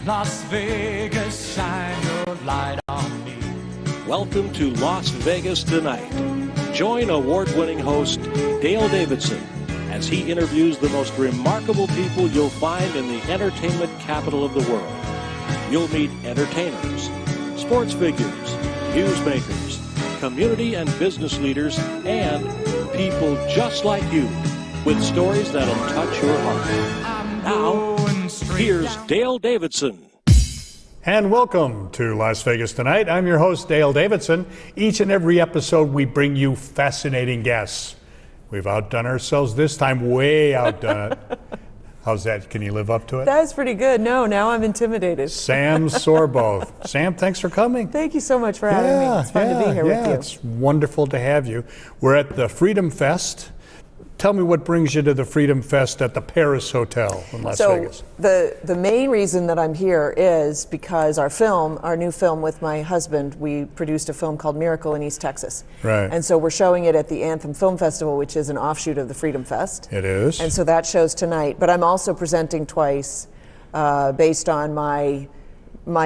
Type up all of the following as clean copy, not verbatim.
Las Vegas, shine your light on me. Welcome to Las Vegas Tonight. Join award-winning host Dale Davidson as he interviews the most remarkable people you'll find in the entertainment capital of the world. You'll meet entertainers, sports figures, newsmakers, community and business leaders, and people just like you with stories that'll touch your heart. Now, here's Dale Davidson. And welcome to Las Vegas Tonight. I'm your host, Dale Davidson. Each and every episode, we bring you fascinating guests. We've outdone ourselves this time, way outdone it. How's that? Can you live up to it? That's pretty good. No, now I'm intimidated. Sam Sorbo. Sam, thanks for coming. Thank you so much for having me. It's fun to be here with you. It's wonderful to have you. We're at the Freedom Fest. Tell me what brings you to the Freedom Fest at the Paris Hotel in Las Vegas. The main reason that I'm here is because our new film with my husband, we produced a film called Miracle in East Texas. Right. And so we're showing it at the Anthem Film Festival, which is an offshoot of the Freedom Fest. It is. And so that shows tonight. But I'm also presenting twice based on my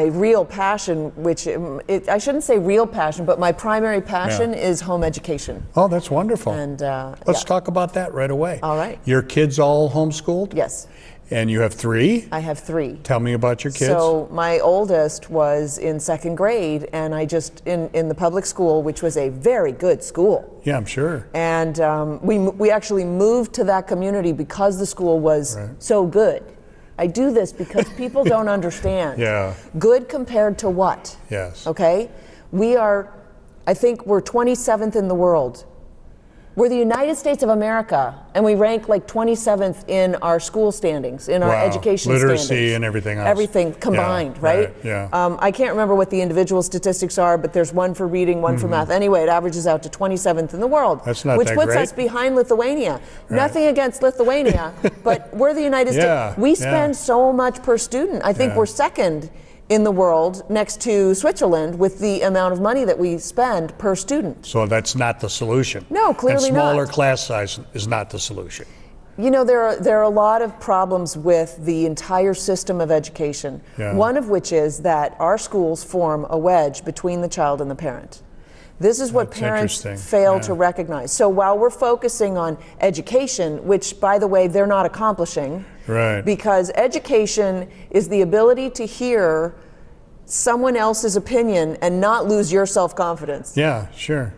real passion, which I shouldn't say real passion, but my primary passion is home education. Oh, that's wonderful. And let's talk about that right away. All right. Your kids all homeschooled? Yes. And you have three? I have three. Tell me about your kids. So my oldest was in second grade, and I just in the public school, which was a very good school. Yeah, I'm sure. And we actually moved to that community because the school was so good. I do this because people don't understand. Yeah. Good compared to what? Yes. Okay? I think we're 27th in the world. We're the United States of America, and we rank like 27th in our school standings, in our education literacy standings. And everything else. Everything combined, right? Yeah. I can't remember what the individual statistics are, but there's one for reading, one for math. Anyway, it averages out to 27th in the world. That's not which that puts great. us behind Lithuania. Nothing against Lithuania, but we're the United States. We spend so much per student. I think we're second in the world next to Switzerland with the amount of money that we spend per student. So that's not the solution. No, clearly not. And smaller not. class size is not the solution. You know, there are a lot of problems with the entire system of education. Yeah. One of which is that our schools form a wedge between the child and the parent. This is what parents fail to recognize. So while we're focusing on education, which, by the way, they're not accomplishing, because education is the ability to hear someone else's opinion and not lose your self-confidence. Yeah, sure.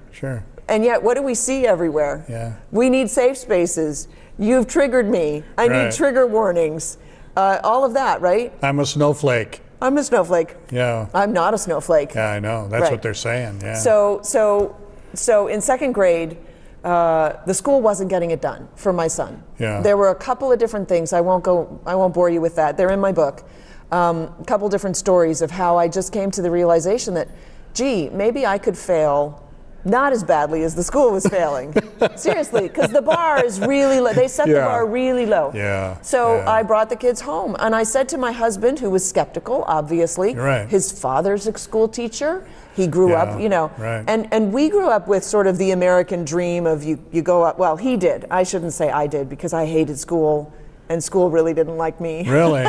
And yet, what do we see everywhere? Yeah. We need safe spaces. You've triggered me. I need trigger warnings. All of that, right? I'm a snowflake. I'm a snowflake. Yeah. I'm not a snowflake. Yeah, I know. That's what they're saying. Yeah. So in second grade, the school wasn't getting it done for my son. Yeah. There were a couple of different things. I won't bore you with that. They're in my book. A couple different stories of how I just came to the realization that, gee, maybe I could fail not as badly as the school was failing. Seriously, because the bar is really low. They set the bar really low. Yeah. So I brought the kids home, and I said to my husband, who was skeptical, obviously, his father's a school teacher. He grew up, and we grew up with sort of the American dream of you go up. Well, he did. I shouldn't say I did, because I hated school, and school really didn't like me. Really?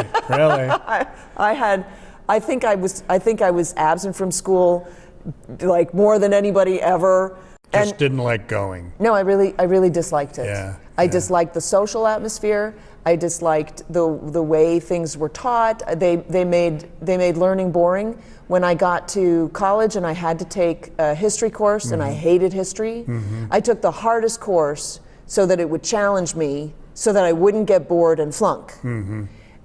I think I was absent from school like more than anybody ever. Just didn't like going. No, I really disliked it. Yeah. I disliked the social atmosphere. I disliked the way things were taught. They made learning boring. When I got to college and I had to take a history course, and I hated history, I took the hardest course so that it would challenge me, so that I wouldn't get bored and flunk.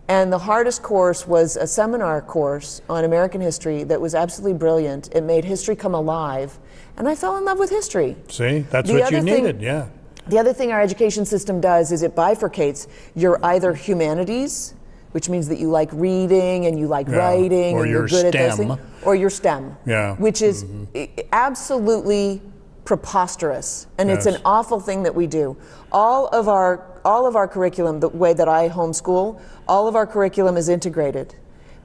And the hardest course was a seminar course on American history that was absolutely brilliant. It made history come alive, and I fell in love with history. See, that's what you needed, The other thing our education system does is it bifurcates. You're either humanities, which means that you like reading and you like writing and you're good at those things, or you're STEM, which is absolutely preposterous, and it's an awful thing that we do. All of our curriculum, the way that I homeschool, all of our curriculum is integrated,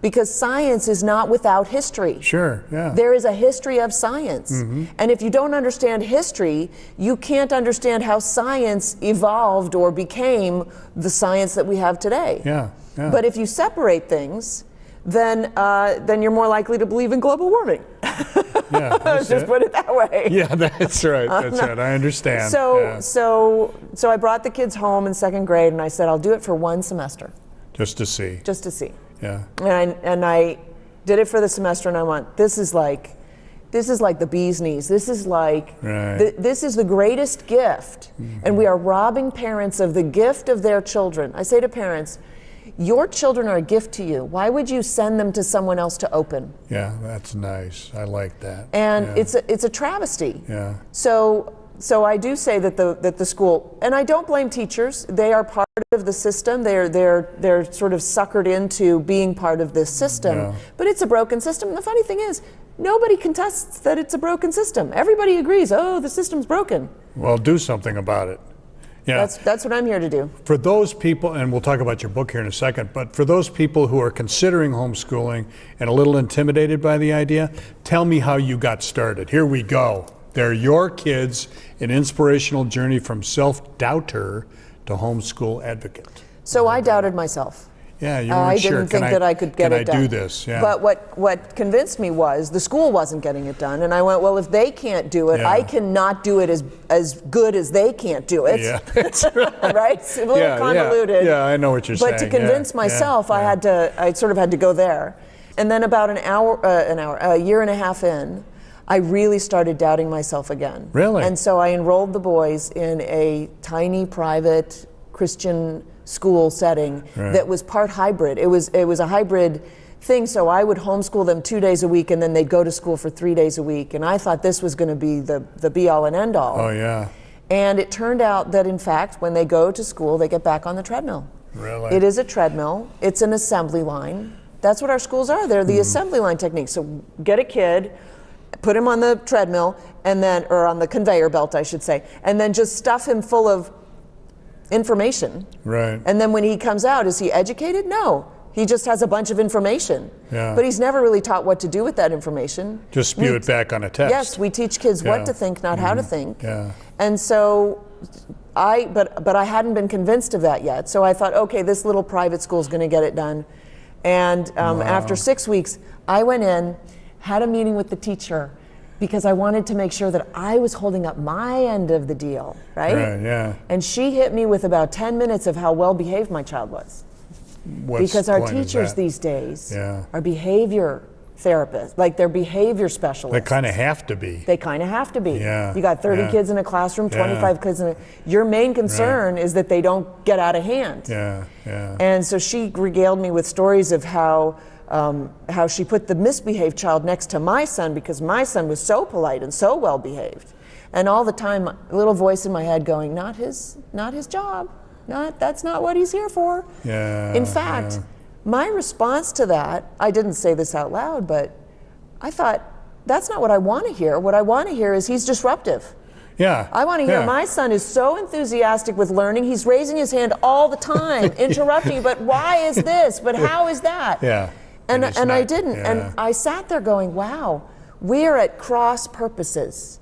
because science is not without history. Sure, yeah. There is a history of science, and if you don't understand history, you can't understand how science evolved or became the science that we have today. Yeah. But if you separate things, then you're more likely to believe in global warming. Yeah, Just put it that way. Yeah, that's right. That's right. I understand. So I brought the kids home in second grade, and I said, I'll do it for one semester. Just to see. Just to see. Yeah. And I did it for the semester, and I went, this is like the bee's knees. This is like, this is the greatest gift. Mm-hmm. And we are robbing parents of the gift of their children. I say to parents, your children are a gift to you. Why would you send them to someone else to open? Yeah, that's nice. I like that. And it's a travesty. Yeah. So I do say that the school, and I don't blame teachers. They are part of the system. They're sort of suckered into being part of this system. Yeah. But it's a broken system. And the funny thing is, nobody contests that it's a broken system. Everybody agrees, oh, the system's broken. Well, do something about it. Yeah. That's what I'm here to do. For those people, and we'll talk about your book here in a second, but for those people who are considering homeschooling and a little intimidated by the idea, tell me how you got started. Here we go. They're your kids, an inspirational journey from self-doubter to homeschool advocate. So I doubted myself. Yeah, you weren't sure. I didn't think that I could get it done. Can I do this? Yeah. But what convinced me was the school wasn't getting it done, and I went, well, if they can't do it, I cannot do it as good as they can't do it. Yeah, that's right. Right? It's a little convoluted. Yeah, I know what you're saying. But to convince myself, I sort of had to go there. And then about a year and a half in, I really started doubting myself again. Really? And so I enrolled the boys in a tiny private Christian school setting that was part hybrid. It was a hybrid thing, so I would homeschool them 2 days a week, and then they'd go to school for 3 days a week. And I thought this was going to be the be-all and end-all. Oh, yeah. And it turned out that, in fact, when they go to school, they get back on the treadmill. Really? It is a treadmill. It's an assembly line. That's what our schools are. They're the assembly line technique. So get a kid, put him on the treadmill, or on the conveyor belt, I should say, and then just stuff him full of information. Right. And then when he comes out, is he educated? No. He just has a bunch of information. Yeah. But he's never really taught what to do with that information. Just spew it back on a test. Yes, we teach kids what to think, not how to think. Yeah. And so but I hadn't been convinced of that yet. So I thought, okay, this little private school is going to get it done. And after 6 weeks, I went in, had a meeting with the teacher, because I wanted to make sure that I was holding up my end of the deal, right? Right, yeah. And she hit me with about 10 minutes of how well behaved my child was. Because our teachers these days are behavior therapists, like they're behavior specialists. They kind of have to be. They kind of have to be. Yeah. You got 30 kids in a classroom, 25 kids in your main concern is that they don't get out of hand. Yeah, yeah. And so she regaled me with stories of how she put the misbehaved child next to my son because my son was so polite and so well behaved. And all the time, a little voice in my head going, not his job. That's not what he's here for. Yeah. In fact, my response to that, I didn't say this out loud, but I thought, that's not what I want to hear. What I want to hear is he's disruptive. Yeah. I want to hear my son is so enthusiastic with learning. He's raising his hand all the time, interrupting, but why is this? But how is that? Yeah. And I didn't. Yeah. And I sat there going, wow, we're at cross purposes.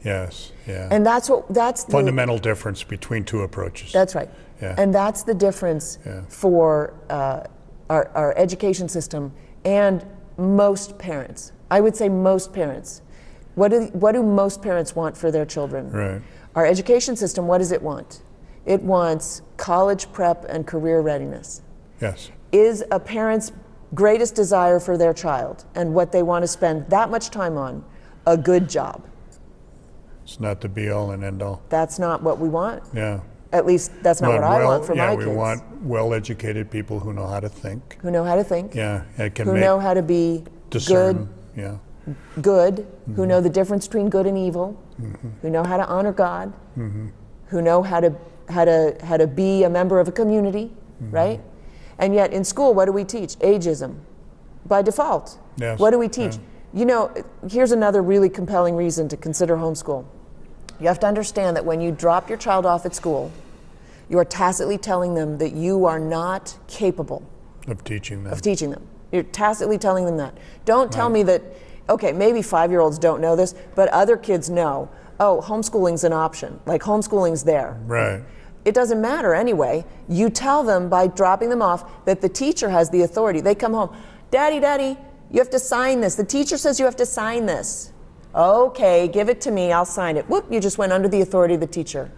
Yes, yeah. And that's the fundamental difference between two approaches. That's right. Yeah. And that's the difference for our education system and most parents. I would say most parents. What do most parents want for their children? Right. Our education system, what does it want? It wants college prep and career readiness. Yes. Is a parent's greatest desire for their child and what they want to spend that much time on a good job? It's not the be all and end all. That's not what we want. Yeah. At least that's not what I want for my kids. Yeah, we want well-educated people who know how to think. Who know how to think. Yeah, and can who know how to be discern. Good, who know the difference between good and evil, who know how to honor God, who know how to be a member of a community, right? And yet in school, what do we teach? Ageism, by default. Yes. What do we teach? You know, here's another really compelling reason to consider homeschool. You have to understand that when you drop your child off at school, you are tacitly telling them that you are not capable of teaching them. You're tacitly telling them that. Don't tell me that, okay, maybe 5-year-olds don't know this, but other kids know, oh, homeschooling's an option, like homeschooling's there. Right. It doesn't matter anyway. You tell them by dropping them off that the teacher has the authority. They come home, Daddy, you have to sign this. The teacher says you have to sign this. Okay, give it to me, I'll sign it. Whoop, you just went under the authority of the teacher.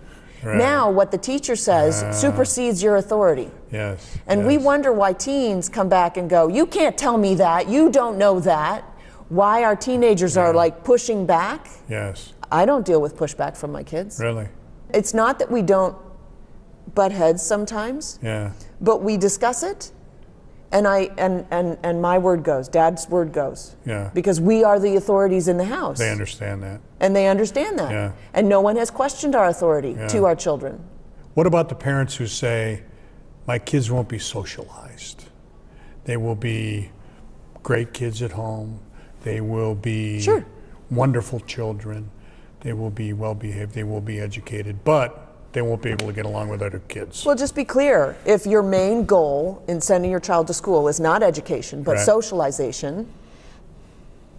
Right. Now what the teacher says supersedes your authority. Yes. And we wonder why teens come back and go, you can't tell me that, you don't know that. Why our teenagers are like pushing back. Yes. I don't deal with pushback from my kids. Really? It's not that we don't butt heads sometimes, but we discuss it. And and my word goes, Dad's word goes. Yeah. Because we are the authorities in the house. They understand that. And they understand that. Yeah. And no one has questioned our authority to our children. What about the parents who say, my kids won't be socialized? They will be great kids at home. They will be wonderful children. They will be well behaved. They will be educated, but they won't be able to get along with other kids. Well, just be clear. If your main goal in sending your child to school is not education, but socialization,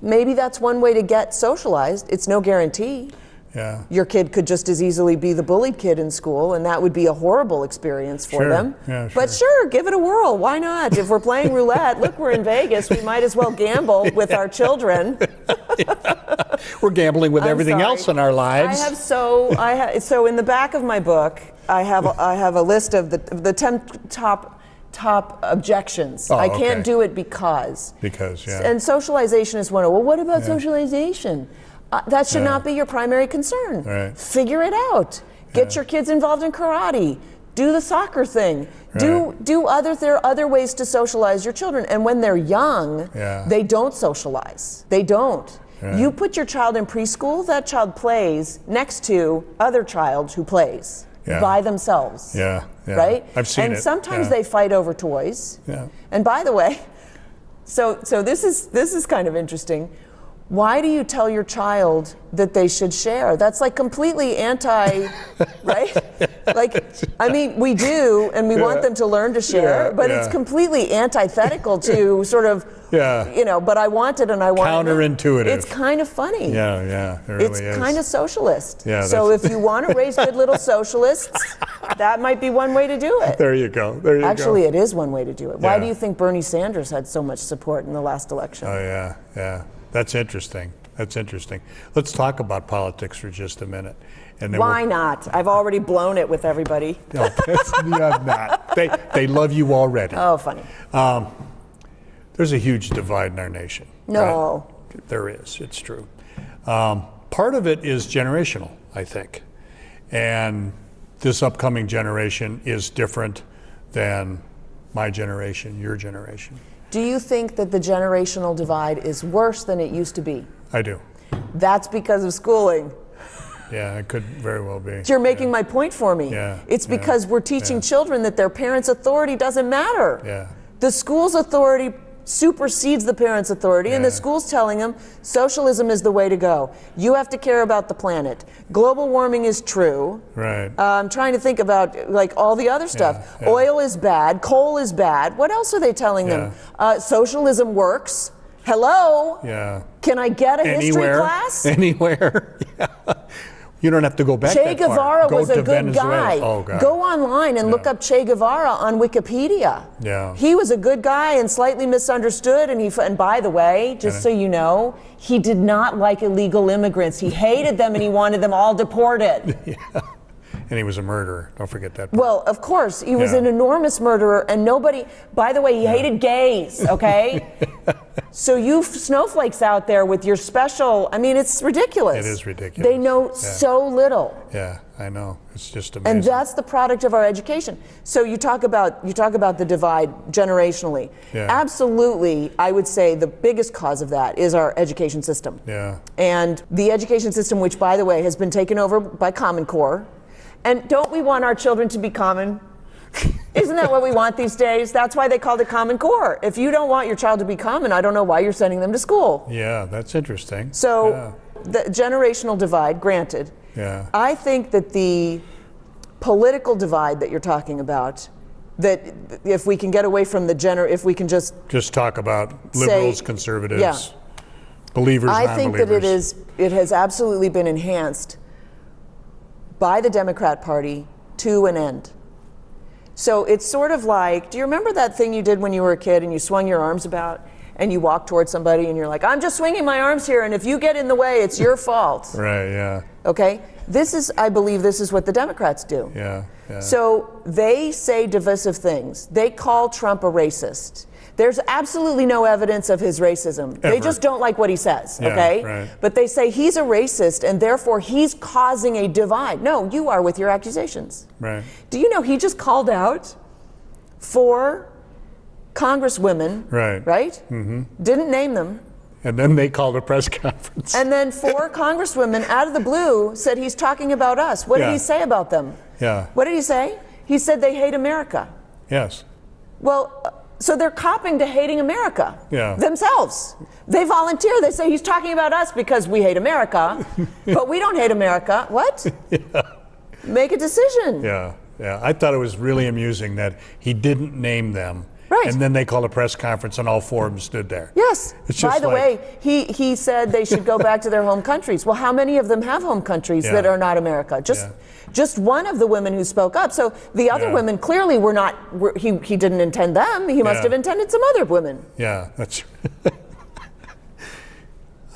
maybe that's one way to get socialized. It's no guarantee. Yeah. Your kid could just as easily be the bullied kid in school, and that would be a horrible experience for them. Yeah, sure. But sure, give it a whirl. Why not? If we're playing roulette, look, we're in Vegas. We might as well gamble with our children. We're gambling with everything else in our lives. So in the back of my book, I have a list of the 10 top objections. I can't do it because. And socialization is one of. Well, what about socialization? That should not be your primary concern. Right. Figure it out. Get your kids involved in karate. Do the soccer thing. There are other ways to socialize your children. And when they're young, they don't socialize. They don't. You put your child in preschool, that child plays next to other child who plays by themselves. Right? I've seen it. And sometimes they fight over toys. And by the way, so this is kind of interesting. Why do you tell your child that they should share? That's like completely anti, right? Like, I mean, we do, and we want them to learn to share, but it's completely antithetical to sort of, but I want it and I want it. Counterintuitive. It's kind of funny. It really is. It's kind of socialist. So if you want to raise good little socialists, that might be one way to do it. There you go. Actually, it is one way to do it. Why do you think Bernie Sanders had so much support in the last election? Oh, yeah. That's interesting. Let's talk about politics for just a minute. And then Why not? I've already blown it with everybody. No, not. They love you already. Oh, funny. There's a huge divide in our nation. No. Right? There is. It's true. Part of it is generational, I think. And this upcoming generation is different than my generation, your generation. Do you think that the generational divide is worse than it used to be? I do. That's because of schooling. Yeah, it could very well be. You're making my point for me. It's because we're teaching children that their parents' authority doesn't matter. The school's authority supersedes the parents' authority, and the school's telling them socialism is the way to go. You have to care about the planet. Global warming is true. Right. I'm trying to think about like all the other stuff. Oil is bad. Coal is bad. What else are they telling them? Socialism works. Hello? Can I get a history class? Anywhere. You don't have to go back Che that far. Guevara was a good Venezuela. guy. Oh, God. Go online and look up Che Guevara on Wikipedia. He was a good guy and slightly misunderstood. And by the way, just so you know, he did not like illegal immigrants. He hated them and he wanted them all deported. And he was a murderer. Don't forget that part. Well, of course, he was an enormous murderer, and nobody, by the way, he hated gays, okay? So you snowflakes out there with your special, I mean, it's ridiculous. It is ridiculous. They know so little. Yeah, I know. It's just amazing. And that's the product of our education. So you talk about the divide generationally. Absolutely, I would say the biggest cause of that is our education system. And the education system, which, by the way, has been taken over by Common Core. And don't we want our children to be common? Isn't that what we want these days? That's why they called it Common Core. If you don't want your child to be common, I don't know why you're sending them to school. Yeah, that's interesting. So the generational divide, granted. I think that the political divide that you're talking about, that if we can get away from the if we can just talk about liberals, conservatives, believers, non-believers. I think that it has absolutely been enhanced by the Democrat Party to an end. So it's sort of like, do you remember that thing you did when you were a kid and you swung your arms about? and you walk towards somebody and you're like, I'm just swinging my arms here, and if you get in the way, it's your fault. Right, yeah. Okay? I believe this is what the Democrats do. Yeah, yeah. So they say divisive things. They call Trump a racist. There's absolutely no evidence of his racism. Ever. They just don't like what he says, Yeah, okay? right. But they say he's a racist and therefore he's causing a divide. No, you are with your accusations. Right. Do you know he just called out 4 congresswomen, right? Mm-hmm. Didn't name them. And then they called a press conference. And then 4 congresswomen out of the blue said he's talking about us. What did he say about them? Yeah. What did he say? He said they hate America. Yes. Well, so they're copping to hating America themselves. They volunteer. They say he's talking about us because we hate America, but we don't hate America. What? Yeah. Make a decision. Yeah, yeah. I thought it was really amusing that he didn't name them. Right. And then they called a press conference and all 4 of them stood there. Yes. It's By just the like, way, he said they should go back to their home countries. Well, how many of them have home countries that are not America? Just one of the women who spoke up. So the other women clearly were not, he didn't intend them. He must have intended some other women. Yeah, that's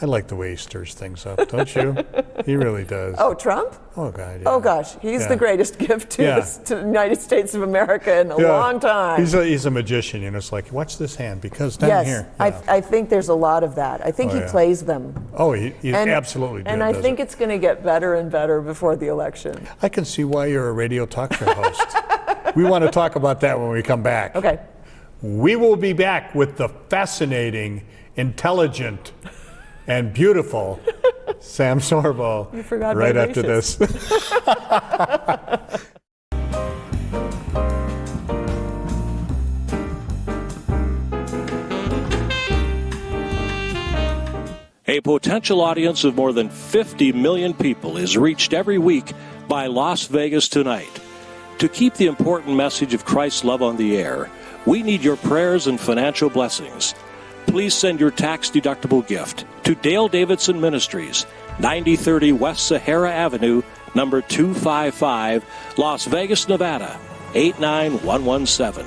I like the way he stirs things up, don't you? He really does. Oh, Trump? Oh, God, yeah. Oh, gosh. He's the greatest gift to the United States of America in a long time. He's a magician, you know. It's like, watch this hand, because down here. Yes, I think there's a lot of that. I think he plays them. Oh, he absolutely does. And I think it's going to get better and better before the election. I can see why you're a radio talk show host. We want to talk about that when we come back. Okay. We will be back with the fascinating, intelligent, and beautiful Sam Sorbo right after this. A potential audience of more than 50 million people is reached every week by Las Vegas Tonight. To keep the important message of Christ's love on the air, we need your prayers and financial blessings. Please send your tax-deductible gift to Dale Davidson Ministries, 9030 West Sahara Avenue, number 255, Las Vegas, Nevada, 89117.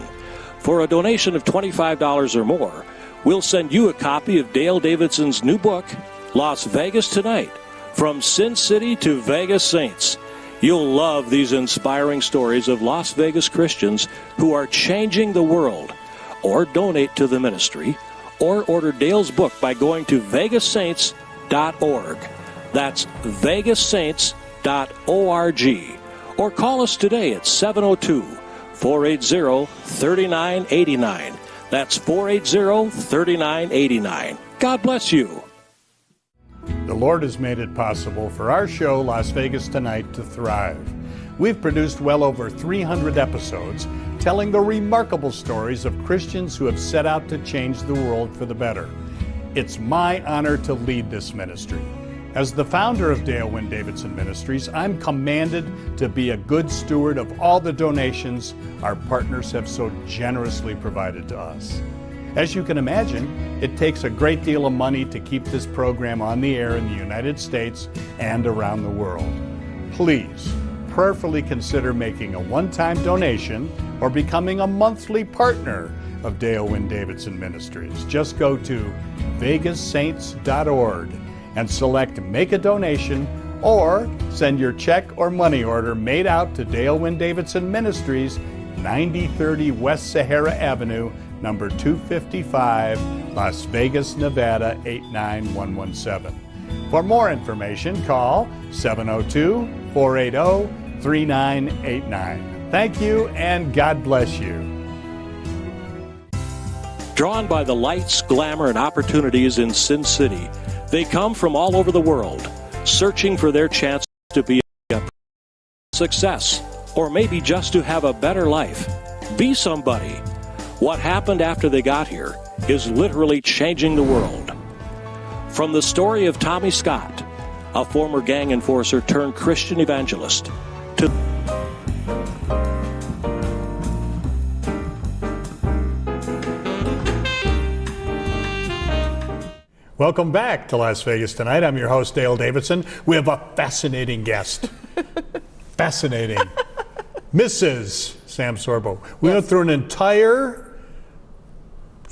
For a donation of $25 or more, we'll send you a copy of Dale Davidson's new book, Las Vegas Tonight, From Sin City to Vegas Saints. You'll love these inspiring stories of Las Vegas Christians who are changing the world. Or donate to the ministry, or order Dale's book by going to vegassaints.org. That's vegassaints.org. Or call us today at 702-480-3989. That's 480-3989. God bless you. The Lord has made it possible for our show, Las Vegas Tonight, to thrive. We've produced well over 300 episodes telling the remarkable stories of Christians who have set out to change the world for the better. It's my honor to lead this ministry. As the founder of Dale Wynn Davidson Ministries, I'm commanded to be a good steward of all the donations our partners have so generously provided to us. As you can imagine, it takes a great deal of money to keep this program on the air in the United States and around the world. Please prayerfully consider making a one-time donation or becoming a monthly partner of Dale Wynn Davidson Ministries. Just go to vegassaints.org and select Make a Donation, or send your check or money order made out to Dale Wynn Davidson Ministries, 9030 West Sahara Avenue, number 255, Las Vegas, Nevada, 89117. For more information, call 702-480-3989. Thank you, and God bless you. Drawn by the lights, glamour, and opportunities in Sin City, they come from all over the world, searching for their chance to be a success, or maybe just to have a better life. Be somebody. What happened after they got here is literally changing the world. From the story of Tommy Scott, a former gang enforcer turned Christian evangelist, to Welcome back to Las Vegas Tonight. I'm your host, Dale Davidson. We have a fascinating guest. Fascinating. Mrs. Sam Sorbo. We went through an entire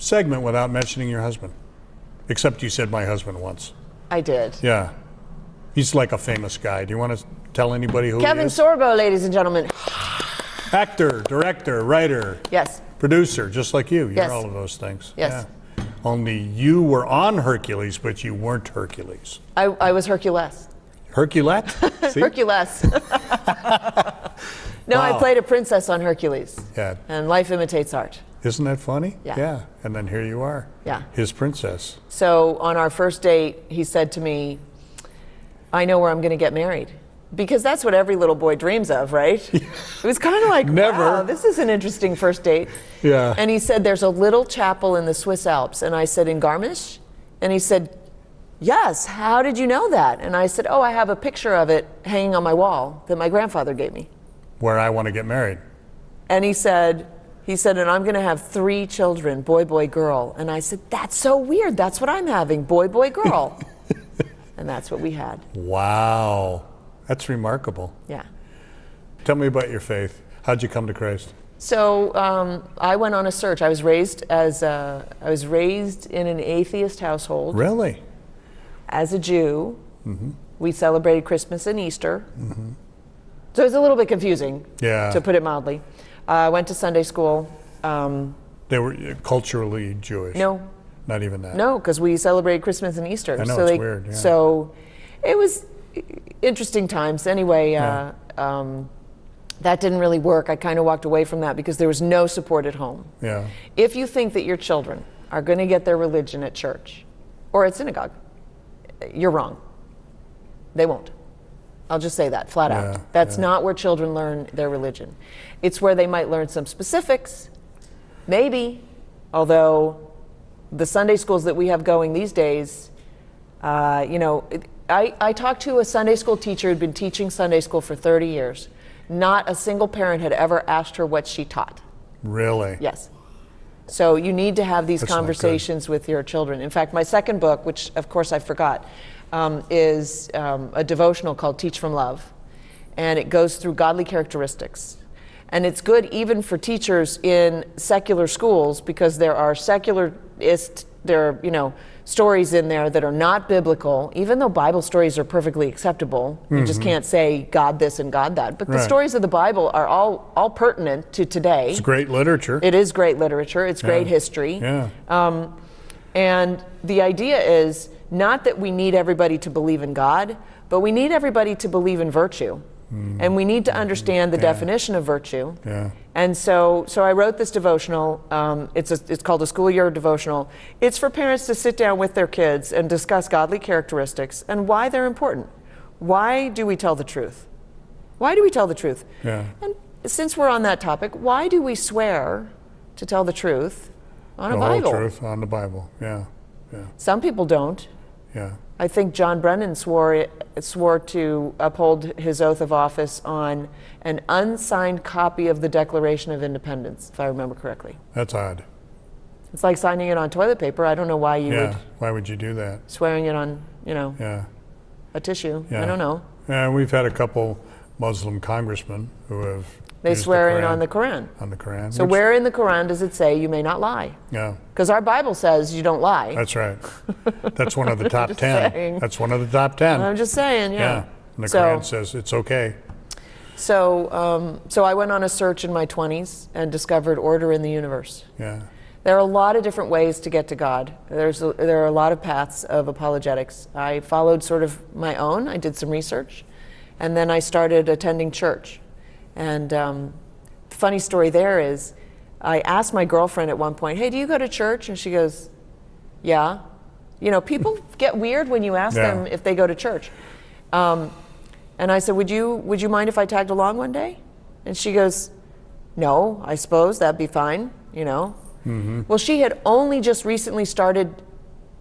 segment without mentioning your husband. Except you said my husband once. I did. Yeah. He's like a famous guy. Do you want to tell anybody who Kevin he is? Sorbo, ladies and gentlemen. Actor, director, writer. Yes. Producer, just like you. You're Yes. all of those things. Yes. Yeah. Only you were on Hercules, but you weren't Hercules. I was Hercules. Herculette? See? Hercules. No, Wow. I played a princess on Hercules. Yeah. And life imitates art. Isn't that funny? Yeah. Yeah. And then here you are. Yeah. His princess. So on our first date, he said to me, I know where I'm going to get married. Because that's what every little boy dreams of, right? It was kind of like, Never. wow, this is an interesting first date. Yeah. And he said, there's a little chapel in the Swiss Alps. And I said, in Garmisch? And he said, yes, how did you know that? And I said, oh, I have a picture of it hanging on my wall that my grandfather gave me. Where I want to get married. And he said, and I'm going to have 3 children, boy, boy, girl. And I said, that's so weird. That's what I'm having, boy, boy, girl. And that's what we had. Wow. That's remarkable. Yeah. Tell me about your faith. How'd you come to Christ? So I went on a search. I was raised in an atheist household. Really? As a Jew, we celebrated Christmas and Easter. Mm-hmm. So it was a little bit confusing, Yeah. to put it mildly. I went to Sunday school. They were culturally Jewish. No, Not even that. no, because we celebrated Christmas and Easter. I know, so it's weird, yeah. So it was interesting times. Anyway, Yeah. that didn't really work. I kind of walked away from that because there was no support at home. Yeah. If you think that your children are going to get their religion at church or at synagogue, you're wrong. They won't. I'll just say that flat Yeah, out. That's yeah. not where children learn their religion. It's where they might learn some specifics, maybe, although the Sunday schools that we have going these days, I talked to a Sunday school teacher who'd been teaching Sunday school for 30 years. Not a single parent had ever asked her what she taught. Really? Yes. So you need to have these That's not good. conversations with your children. In fact, my second book, which of course I forgot, is a devotional called Teach from Love. And it goes through godly characteristics. And it's good even for teachers in secular schools because there are stories in there that are not biblical, even though Bible stories are perfectly acceptable. You just can't say God this and God that. But the Right. stories of the Bible are all pertinent to today. It's great literature. It is great literature. It's great history. Yeah. And the idea is not that we need everybody to believe in God, but we need everybody to believe in virtue. And we need to understand the definition of virtue. Yeah. And so I wrote this devotional. It's called a school year devotional. It's for parents to sit down with their kids and discuss godly characteristics and why they're important. Why do we tell the truth? Why do we tell the truth? Yeah. And since we're on that topic, why do we swear to tell the truth on a The Bible? whole truth on the Bible. Yeah. Yeah. Some people don't. Yeah. I think John Brennan swore to uphold his oath of office on an unsigned copy of the Declaration of Independence, if I remember correctly. That's odd. It's like signing it on toilet paper. I don't know why you Yeah. would Why would you do that? swearing it on, Yeah. a tissue. Yeah. I don't know. Yeah, we've had a couple Muslim congressmen who have They used swear the in Quran, on the Quran. On the Quran. So which- where in the Quran does it say you may not lie? Yeah. Because our Bible says you don't lie. That's right. That's one of the top 10. saying. That's one of the top 10. I'm just saying, Yeah. And the So- Quran says it's okay. So I went on a search in my 20s and discovered order in the universe. Yeah. There are a lot of different ways to get to God. There are a lot of paths of apologetics. I followed sort of my own. I did some research, and then I started attending church. And the funny story there is, I asked my girlfriend at one point, "Hey, do you go to church?" And she goes, "Yeah." People get weird when you ask Yeah. them if they go to church. And I said, "Would you mind if I tagged along one day?" And she goes, "No, I suppose that'd be fine." Well, she had only just recently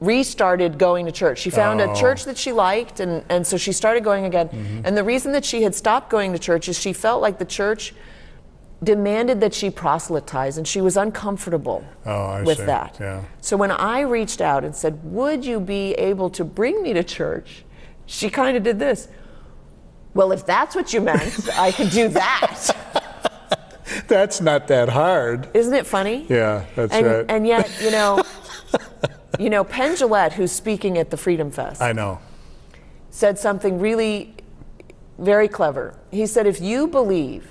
restarted going to church. She found a church that she liked, and so she started going again. And the reason that she had stopped going to church is she felt like the church demanded that she proselytize, and she was uncomfortable with see. that. Yeah. So when I reached out and said, "Would you be able to bring me to church?" she kind of did this. "Well, if that's what you meant, I could do that." That's not that hard. Isn't it funny? Yeah, that's right. And yet, Penn Jillette, who's speaking at the Freedom Fest, I know, said something really very clever. He said, if you believe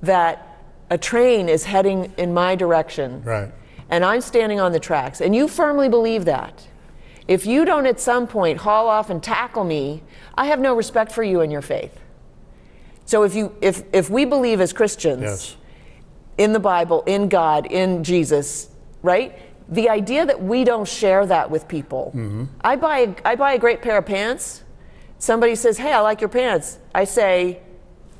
that a train is heading in my direction, right, and I'm standing on the tracks, and you firmly believe that, if you don't at some point haul off and tackle me, I have no respect for you and your faith. So if we believe as Christians yes, in the Bible, in God, in Jesus, right? The idea that we don't share that with people. mm-hmm. I buy a great pair of pants. Somebody says, hey, I like your pants. I say,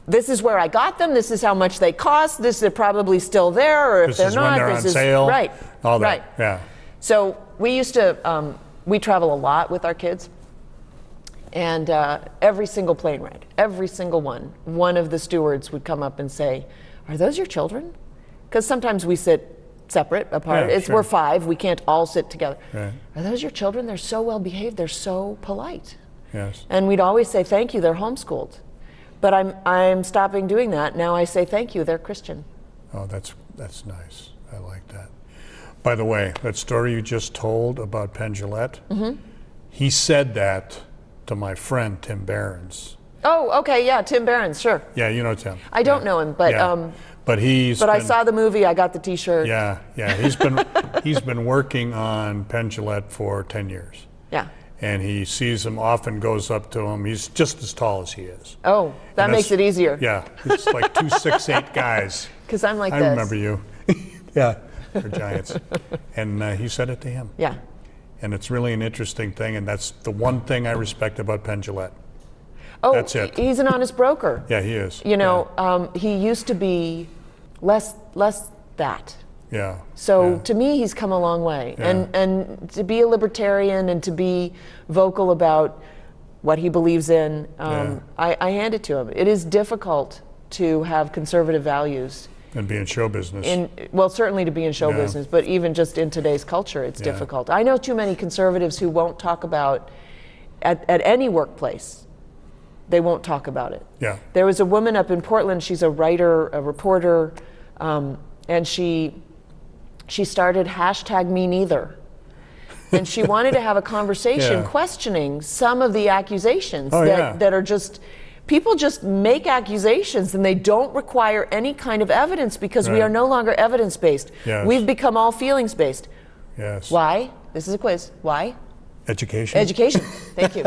this is where I got them. This is how much they cost. They're probably still there, or if This they're is not, when they're this on is sale, right. all that, right. yeah. So we used to we travel a lot with our kids, and every single plane ride, every single one of the stewards would come up and say, "Are those your children?" Because sometimes we sit separate, apart. Yeah, sure. We're 5. We can't all sit together. Right. Are those your children? They're so well behaved. They're so polite. Yes. And we'd always say, thank you, they're homeschooled. But I'm stopping doing that. Now I say, thank you, they're Christian. Oh, that's nice. I like that. By the way, that story you just told about Penn Jillette, mm-hmm. he said that to my friend Tim Behrens. Oh, okay, yeah, Tim Behrens, sure. Yeah, you know Tim. I don't know him, but yeah. But I saw the movie. I got the T-shirt. Yeah. He's been working on Penn Jillette for 10 years. Yeah. And he sees him, often goes up to him. He's just as tall as he is. Oh, that makes it easier. Yeah, it's like 2 6'8" guys. Because I'm like I this. remember you. Yeah, they're giants. And he said it to him. Yeah. And it's really an interesting thing, and that's the one thing I respect about Penn Jillette. Oh, that's it. He's an honest broker. Yeah, he is. He used to be less that. Yeah. So yeah. to me, he's come a long way. Yeah. And to be a libertarian and to be vocal about what he believes in, I hand it to him. It is difficult to have conservative values. And be in show business. Certainly to be in show business, but even just in today's culture, it's difficult. I know too many conservatives who won't talk about, at any workplace, they won't talk about it. Yeah. There was a woman up in Portland, she's a writer, a reporter, and she started #MeNeither. And she wanted to have a conversation questioning some of the accusations that are just, people just make accusations and they don't require any kind of evidence because we are no longer evidence-based. Yes. We've become all feelings-based. Yes. Why? This is a quiz. Why? Education. Education. Thank you.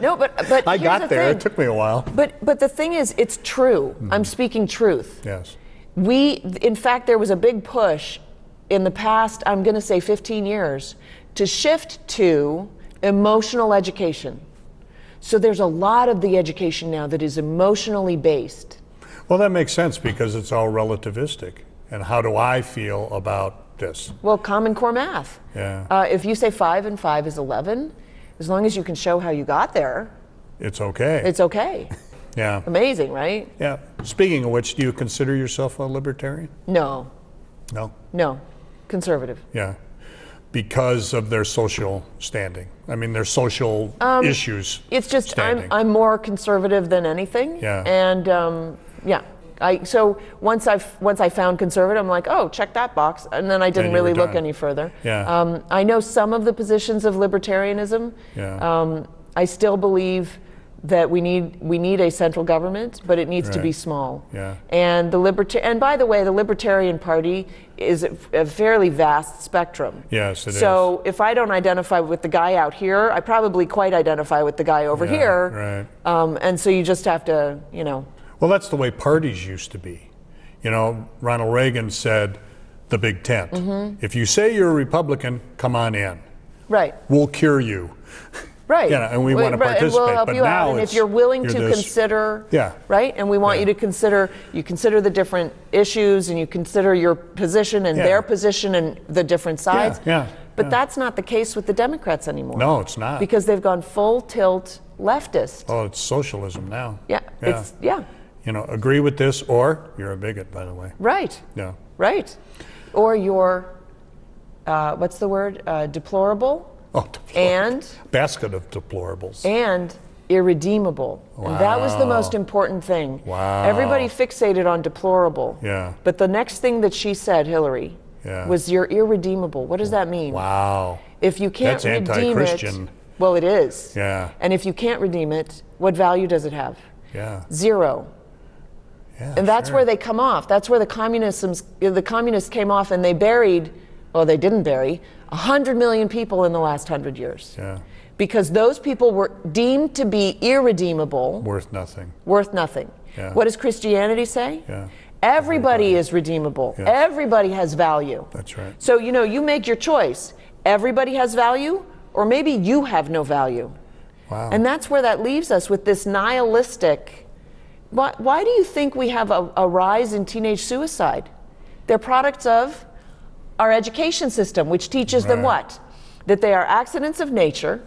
No, but I here's got the there. thing. It took me a while. But the thing is, it's true. I'm speaking truth. Yes. In fact, there was a big push in the past, I'm going to say 15 years, to shift to emotional education. So there's a lot of the education now that is emotionally based. Well, that makes sense because it's all relativistic. And how do I feel about this? Well, Common Core math. Yeah. If you say 5 and 5 is 11, as long as you can show how you got there, It's okay. it's okay. Yeah. Amazing, right? Yeah. Speaking of which, do you consider yourself a libertarian? No. No. Conservative. Yeah. Because of their social standing. I mean, their social issues. It's just standing. I'm more conservative than anything. Yeah. And so once I found conservative, I'm like, oh, check that box, and then I didn't you were really look done. any further. Yeah. I know some of the positions of libertarianism. Yeah. I still believe that we need a central government, but it needs to be Right. small. Yeah. And and by the way, the Libertarian Party is a fairly vast spectrum. Yes, it is. So if I don't identify with the guy out here, I probably quite identify with the guy over Yeah, here. right. And so you just have to, Well, that's the way parties used to be. Ronald Reagan said, the big tent. Mm-hmm. If you say you're a Republican, come on in. right. We'll cure you. Right. And we want to Right, participate. and we'll help but you now out. And it's, if you're willing you're to this- consider, Yeah. right? And we want Yeah. you to consider the different issues, and you consider your position and Yeah. their position and the different sides. Yeah. But that's not the case with the Democrats anymore. No, it's not. Because they've gone full tilt leftist. Oh, it's socialism now. Yeah. Yeah. Agree with this or you're a bigot, by the way. Right. Yeah. Right. Or you're, what's the word? Deplorable. Oh, deplorable. And basket of deplorables. and irredeemable. And that was the most important thing. Wow. Everybody fixated on deplorable. Yeah. But the next thing that she said, Hillary, was you're irredeemable. What does that mean? Wow. If you can't That's redeem anti-Christian. it, well, it is. Yeah. And if you can't redeem it, what value does it have? Yeah. Zero. Yeah, And that's sure. where they come off. That's where the communists came off, and they buried, well, they didn't bury, 100 million people in the last 100 years. Yeah. Because those people were deemed to be irredeemable. Worth nothing. Worth nothing. Yeah. What does Christianity say? Yeah. Everybody is redeemable. Yes. Everybody has value. That's right. So, you make your choice. Everybody has value, or maybe you have no value. Wow. And that's where that leaves us, with this nihilistic. Why do you think we have a rise in teenage suicide? They're products of our education system, which teaches them what? That they are accidents of nature,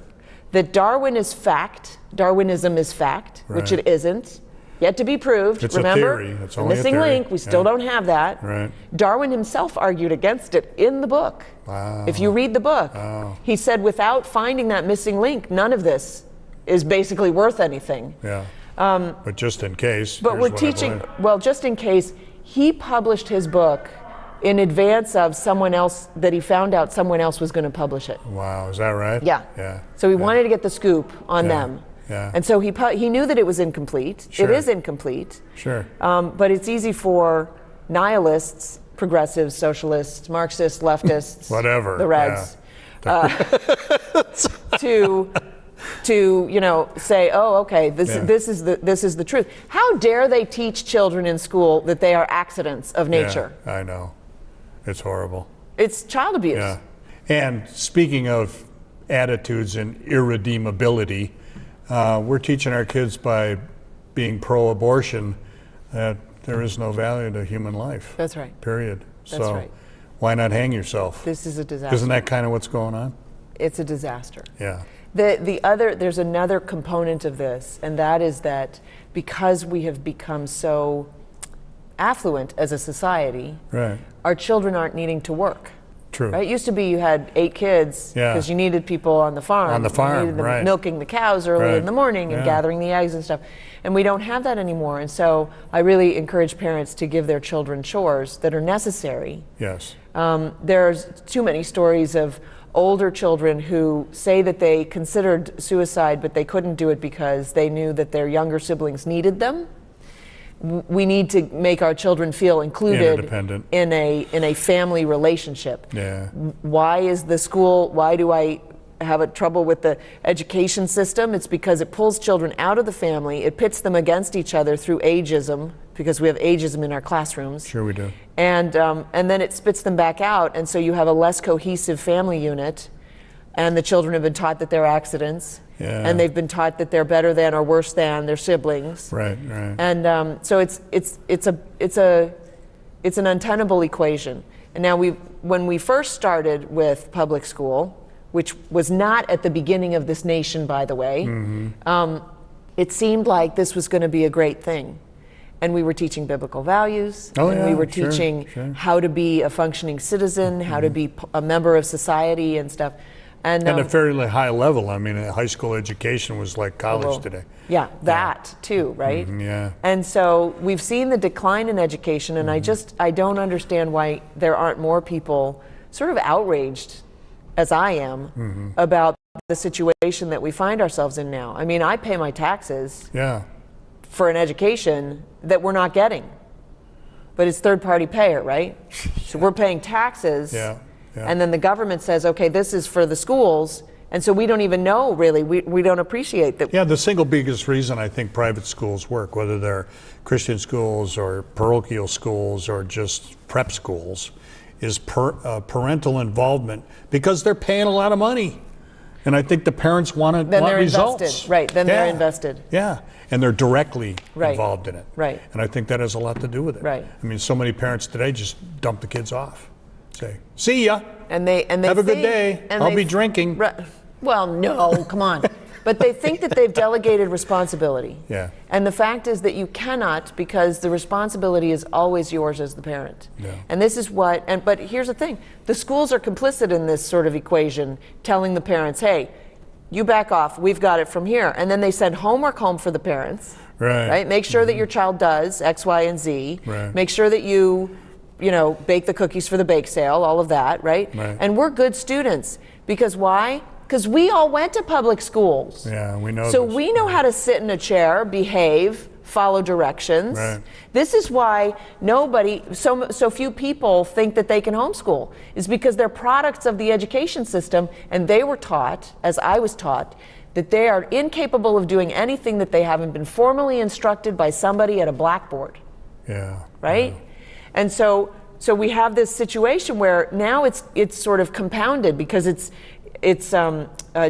that Darwinism is fact, which it isn't, yet to be proved. It's Remember, a theory. It's the only a missing theory. link, we still don't have that. Right. Darwin himself argued against it in the book. Wow. If you read the book, he said without finding that missing link, none of this is basically worth anything. Yeah. But just in case. But here's we're what I teaching, believe. well, just in case, he published his book in advance of someone else, that he found out someone else was going to publish it. Wow, is that right? Yeah. Yeah. So he wanted to get the scoop on Yeah. them. Yeah. And so he knew that it was incomplete. Sure. It is incomplete. Sure. But it's easy for nihilists, progressives, socialists, Marxists, leftists, Whatever. the Reds, to say, oh, okay, this is the truth. How dare they teach children in school that they are accidents of nature? Yeah, I know. It's horrible. It's child abuse. Yeah. And speaking of attitudes and irredeemability, we're teaching our kids by being pro-abortion that there is no value to human life. That's right. Period. That's so right. why not hang yourself? This is a disaster. Isn't that kind of what's going on? It's a disaster. Yeah. There's another component of this, and that is that because we have become so affluent as a society, Right. our children aren't needing to work. True. Right? It used to be you had 8 kids Yeah. because you needed people on the farm. On the farm, you needed them right. milking the cows early Right. in the morning and Yeah. gathering the eggs and stuff. And we don't have that anymore. And so I really encourage parents to give their children chores that are necessary. Yes. There's too many stories of older children who say that they considered suicide, but they couldn't do it because they knew that their younger siblings needed them. We need to make our children feel included Interdependent. in a family relationship. Yeah. Why do I have trouble with the education system? It's because it pulls children out of the family. It pits them against each other through ageism, because we have ageism in our classrooms. Sure we do. And then it spits them back out, and so you have a less cohesive family unit, and the children have been taught that they're accidents, Yeah. and they've been taught that they're better than or worse than their siblings. Right, right. And so it's an untenable equation. And now when we first started with public school, which was not at the beginning of this nation, by the way, it seemed like this was going to be a great thing. And we were teaching biblical values, Oh, and yeah, we were sure, teaching sure. how to be a functioning citizen, how to be a member of society and stuff. And At a fairly high level. I mean, high school education was like college well, today. Yeah, that too, right? Yeah. And so we've seen the decline in education, and I don't understand why there aren't more people sort of outraged, as I am, about the situation that we find ourselves in now. I mean, I pay my taxes Yeah. for an education that we're not getting, but it's third-party payer, right? So we're paying taxes, Yeah. Yeah. and then the government says, okay, this is for the schools, and so we don't even know, really. We don't appreciate that. Yeah, the single biggest reason I think private schools work, whether they're Christian schools or parochial schools or just prep schools, is parental involvement, because they're paying a lot of money. And I think the parents want results. Invested, right, then they're invested. Yeah, and they're directly Right. involved in it. Right. And I think that has a lot to do with it. Right. I mean, so many parents today just dump the kids off. Say, see ya. And they Have a good think- day. and I'll they- be drinking. Well, no, come on. But they think that they've delegated responsibility. Yeah. And the fact is that you cannot, because the responsibility is always yours as the parent. Yeah. And this is but here's the thing. The schools are complicit in this sort of equation, telling the parents, hey, you back off. We've got it from here. And then they send homework home for the parents. Right. Make sure that your child does X, Y, and Z. Right. Make sure that you bake the cookies for the bake sale, all of that, right? And we're good students. Because why? Because we all went to public schools. Yeah, we know So this. we know how to sit in a chair, behave, follow directions. Right. This is why so few people think that they can homeschool, is because they're products of the education system, and they were taught, as I was taught, that they are incapable of doing anything that they haven't been formally instructed by somebody at a blackboard. Yeah. Right? Yeah. And so we have this situation where now it's sort of compounded, because it's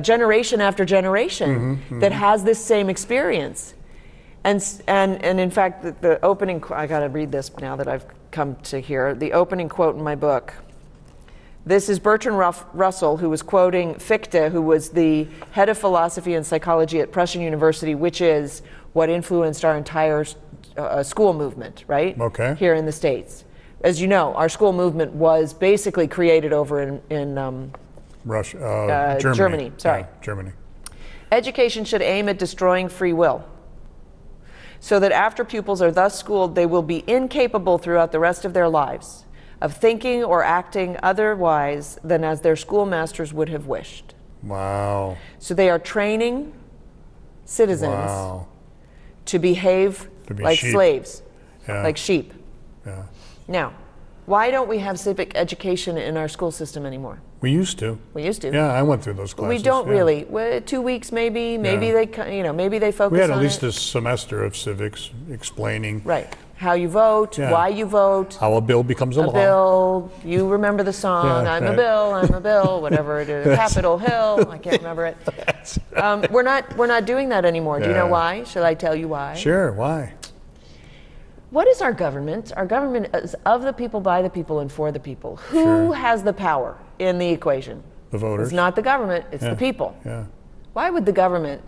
generation after generation that has this same experience. And in fact, the opening, I got to read this now that I've come to here, the opening quote in my book. This is Bertrand Russell, who was quoting Fichte, who was the head of philosophy and psychology at Prussian University, which is what influenced our entire school movement, right? Okay. Here in the States. As you know, our school movement was basically created over in Russia, Germany. Sorry. Yeah, Germany. Education should aim at destroying free will, so that after pupils are thus schooled, they will be incapable throughout the rest of their lives of thinking or acting otherwise than as their schoolmasters would have wished. Wow. So they are training citizens to behave like sheep. slaves, Yeah. like sheep. Yeah. Now, why don't we have civic education in our school system anymore? We used to. We used to. Yeah, I went through those classes. We don't yeah. really. 2 weeks maybe. Maybe Yeah. maybe they focus on it. We had at least a semester of civics explaining Right. How you vote, Yeah. why you vote. how a bill becomes a law. Bill, you remember the song, Yeah, I'm a right. bill, I'm a bill, whatever it is, Capitol Hill, I can't remember it. We're not doing that anymore. Do you know Yeah. why? Shall I tell you why? Sure, why? What is our government? Our government is of the people, by the people, and for the people. Who Sure. has the power in the equation? The voters. It's not the government, it's Yeah. the people. Yeah. Why would the government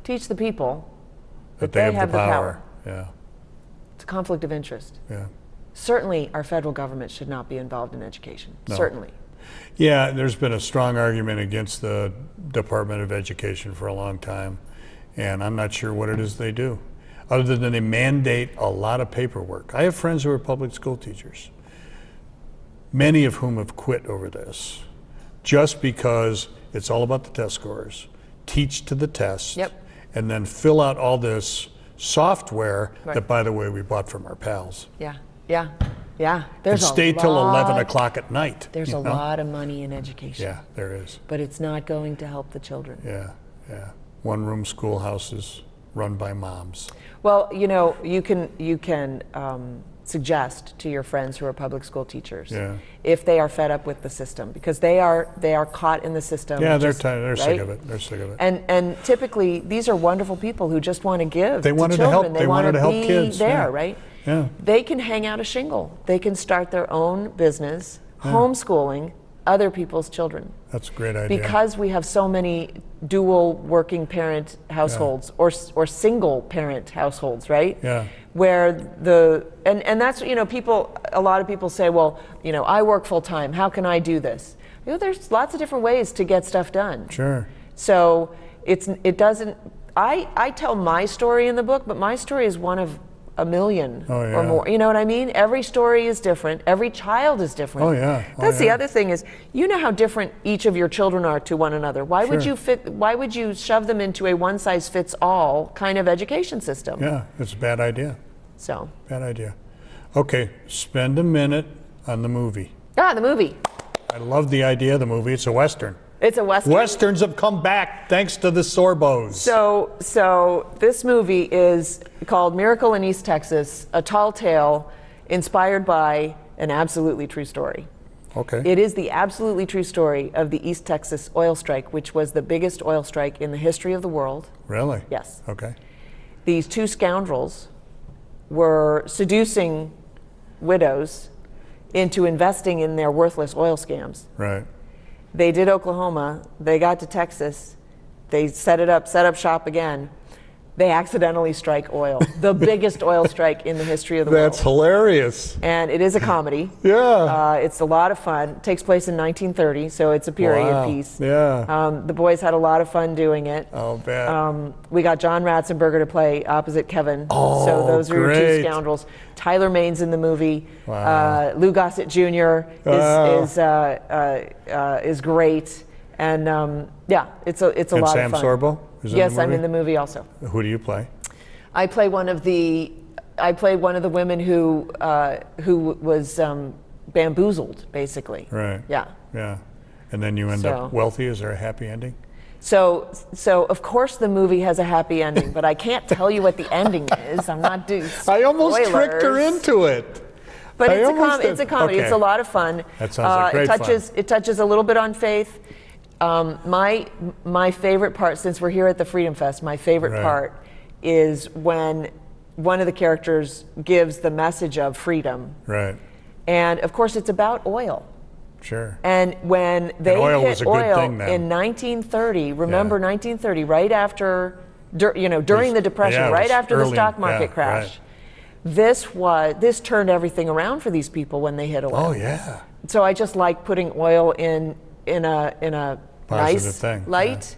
teach the people That they they have the power? Yeah. It's a conflict of interest. Yeah. Certainly, our federal government should not be involved in education. No. Certainly. Yeah, there's been a strong argument against the Department of Education for a long time, and I'm not sure what it is they do, other than they mandate a lot of paperwork. I have friends who are public school teachers, many of whom have quit over this, just because it's all about the test scores. Teach to the test, Yep. and then fill out all this software Right. that, by the way, we bought from our pals. Yeah, yeah, yeah. And There's stay till 11 o'clock at night. There's you a know? lot of money in education. Yeah, there is. But it's not going to help the children. Yeah, yeah. One-room schoolhouses run by moms. Well, you can suggest to your friends who are public school teachers Yeah. if they are fed up with the system, because they are caught in the system. Yeah, they're just, tired. They're sick right? of it. They're sick of it. And typically these are wonderful people who just want to give. They to wanted to help- children. they wanted to help be kids, there, yeah. right? Yeah. They can hang out a shingle. They can start their own business, homeschooling other people's children. That's a great idea. Because we have so many dual working parent households or single parent households, right? Yeah. Where and that's, a lot of people say, well, I work full time. How can I do this? There's lots of different ways to get stuff done. Sure. So I tell my story in the book, but my story is one of a million Oh, yeah. or more. You know what I mean? Every story is different. Every child is different. Oh, yeah. Oh, That's the yeah. other thing is, how different each of your children are to one another. Why would you shove them into a one size fits all kind of education system? Yeah, it's a bad idea. So. Bad idea. Okay, spend a minute on the movie. The movie. I love the idea of the movie. It's a Western. It's a Western. Westerns have come back thanks to the Sorbos. So this movie is called Miracle in East Texas, a tall tale inspired by an absolutely true story. Okay. It is the absolutely true story of the East Texas oil strike, which was the biggest oil strike in the history of the world. Really? Yes. Okay. These two scoundrels were seducing widows into investing in their worthless oil scams. Right. They did Oklahoma, they got to Texas, they set up shop again. they accidentally strike oil. The biggest oil strike in the history of the world. That's hilarious. And it is a comedy. Yeah. It's a lot of fun. It takes place in 1930, so it's a period piece. Yeah. The boys had a lot of fun doing it. I'll bet. We got John Ratzenberger to play opposite Kevin. Oh, so those are your great. two scoundrels. Tyler Maine's in the movie. Wow. Lou Gossett Jr. is great. And yeah, it's a lot Sam of fun. Sorbo? Yes, I'm in the movie also. Who do you play? I played one of the women who was bamboozled, basically. Right. Yeah. Yeah. And then you end up wealthy. Is there a happy ending? So of course the movie has a happy ending, but I can't tell you what the ending is. I'm not doing spoilers. I almost tricked her into it. But it's a comedy. Okay. It's a lot of fun. That sounds like great fun. It touches a little bit on faith. My favorite part, since we're here at the Freedom Fest, my favorite part is when one of the characters gives the message of freedom. Right. And of course, it's about oil. Sure. And when they hit oil in 1930, remember 1930, right after, during the Depression, right after the stock market crash. Right. This turned everything around for these people when they hit oil. Oh yeah. So I just like putting oil in a positive nice thing. light,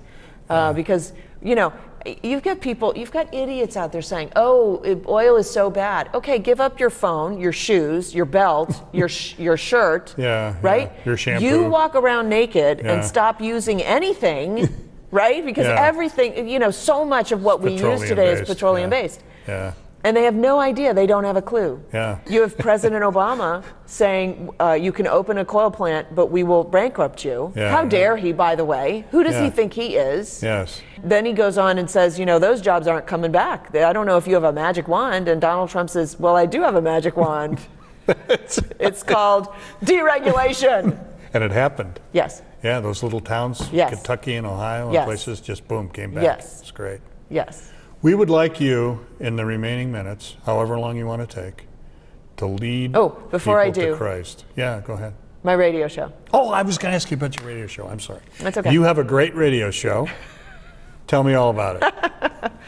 because you've got idiots out there saying, "Oh, oil is so bad." Okay, give up your phone, your shoes, your belt, your shirt. Yeah. Right. Yeah. Your shampoo. You walk around naked and stop using anything, right? Because everything, so much of what we use today is petroleum based. Yeah. And they have no idea. They don't have a clue. Yeah. You have President Obama saying you can open a coal plant, but we will bankrupt you. Yeah, How dare he, by the way? Who does he Yeah. think he is? Yes. Then he goes on and says, those jobs aren't coming back. I don't know if you have a magic wand. And Donald Trump says, well, I do have a magic wand. It's called deregulation. And it happened. Yes. Yeah, those little towns, Yes. Kentucky and Ohio and Yes. places, just boom, came back. Yes. It's great. Yes. We would like you, in the remaining minutes, however long you want to take, to lead before I people do. to Christ. Yeah, go ahead. My radio show. Oh, I was going to ask you about your radio show. I'm sorry. That's okay. You have a great radio show. Tell me all about it.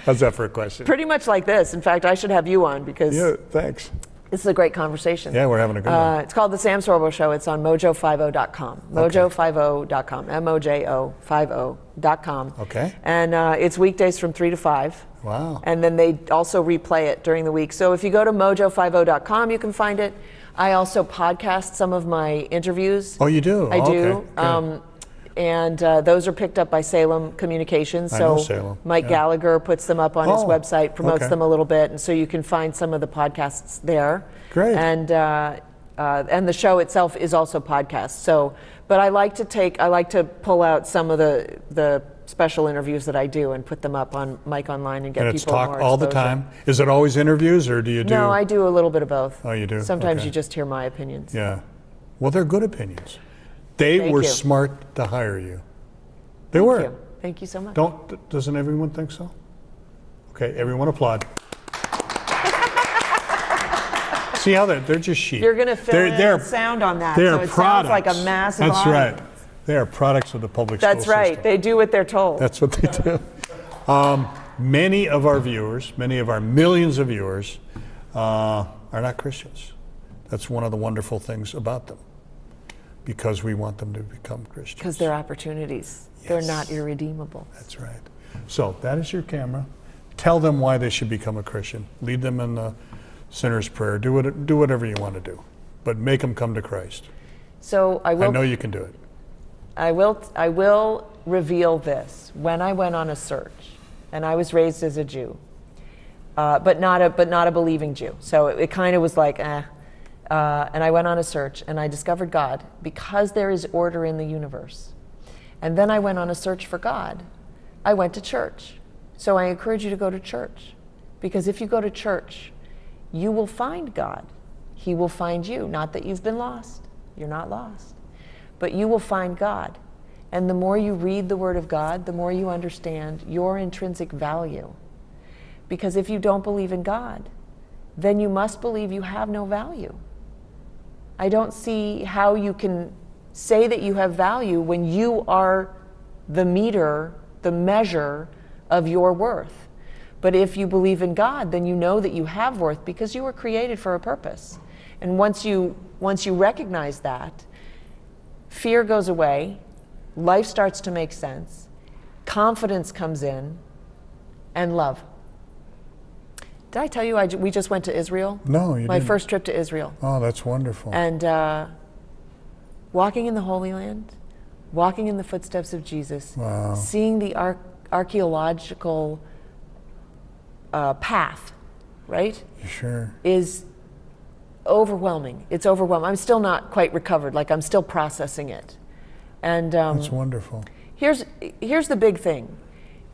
How's that for a question? Pretty much like this. In fact, I should have you on because Yeah, thanks. this is a great conversation. Yeah, we're having a good one. It's called The Sam Sorbo Show. It's on mojo50.com. Mojo50.com. MOJO50.com. Okay. And it's weekdays from 3 to 5. Wow. And then they also replay it during the week. So if you go to mojo50.com, you can find it. I also podcast some of my interviews. Oh, you do? I do. Okay, good. And those are picked up by Salem Communications. I so know Salem, Mike yeah. Gallagher puts them up on his website, promotes okay. them a little bit, and so you can find some of the podcasts there. Great. And the show itself is also podcast. So, but I like to pull out some of the special interviews that I do and put them up on Mike Online and get And people it's talk more all the exposure. time? Is it always interviews, or do you do? No, I do a little bit of both. Oh, you do? Sometimes Okay. you just hear my opinions. Yeah. Well, they're good opinions. They Thank were you. smart to hire you. They Thank were. you. Thank you so much. Doesn't everyone think so? Okay, everyone applaud. See how they're just sheep. You're going to fill in sound on that, They're so it products. sounds like a massive That's audience. right. They are products of the public school That's right. system. They do what they're told. That's what they do. Many of our viewers, many of our millions of viewers, are not Christians. That's one of the wonderful things about them, because we want them to become Christians. Because they're opportunities. Yes. They're not irredeemable. That's right. So that is your camera. Tell them why they should become a Christian. Lead them in the sinner's prayer. Do whatever you want to do, but make them come to Christ. So I I know you can do it. I will reveal this. When I went on a search, and I was raised as a Jew, but not a believing Jew. So it kind of was like, and I went on a search, and I discovered God because there is order in the universe. And then I went on a search for God. I went to church. So I encourage you to go to church, because if you go to church, you will find God. He will find you. Not that you've been lost. You're not lost. But you will find God. And the more you read the Word of God, the more you understand your intrinsic value. Because if you don't believe in God, then you must believe you have no value. I don't see how you can say that you have value when you are the meter, the measure of your worth. But if you believe in God, then you know that you have worth because you were created for a purpose. And once you recognize that, fear goes away, life starts to make sense, confidence comes in, and love. Did I tell you we just went to Israel? No, you didn't. My first trip to Israel. Oh, that's wonderful. And walking in the Holy Land, walking in the footsteps of Jesus, Wow. seeing the archaeological path, right? Sure. Is overwhelming. It's overwhelming. I'm still not quite recovered. Like, I'm still processing it. And That's wonderful. here's the big thing.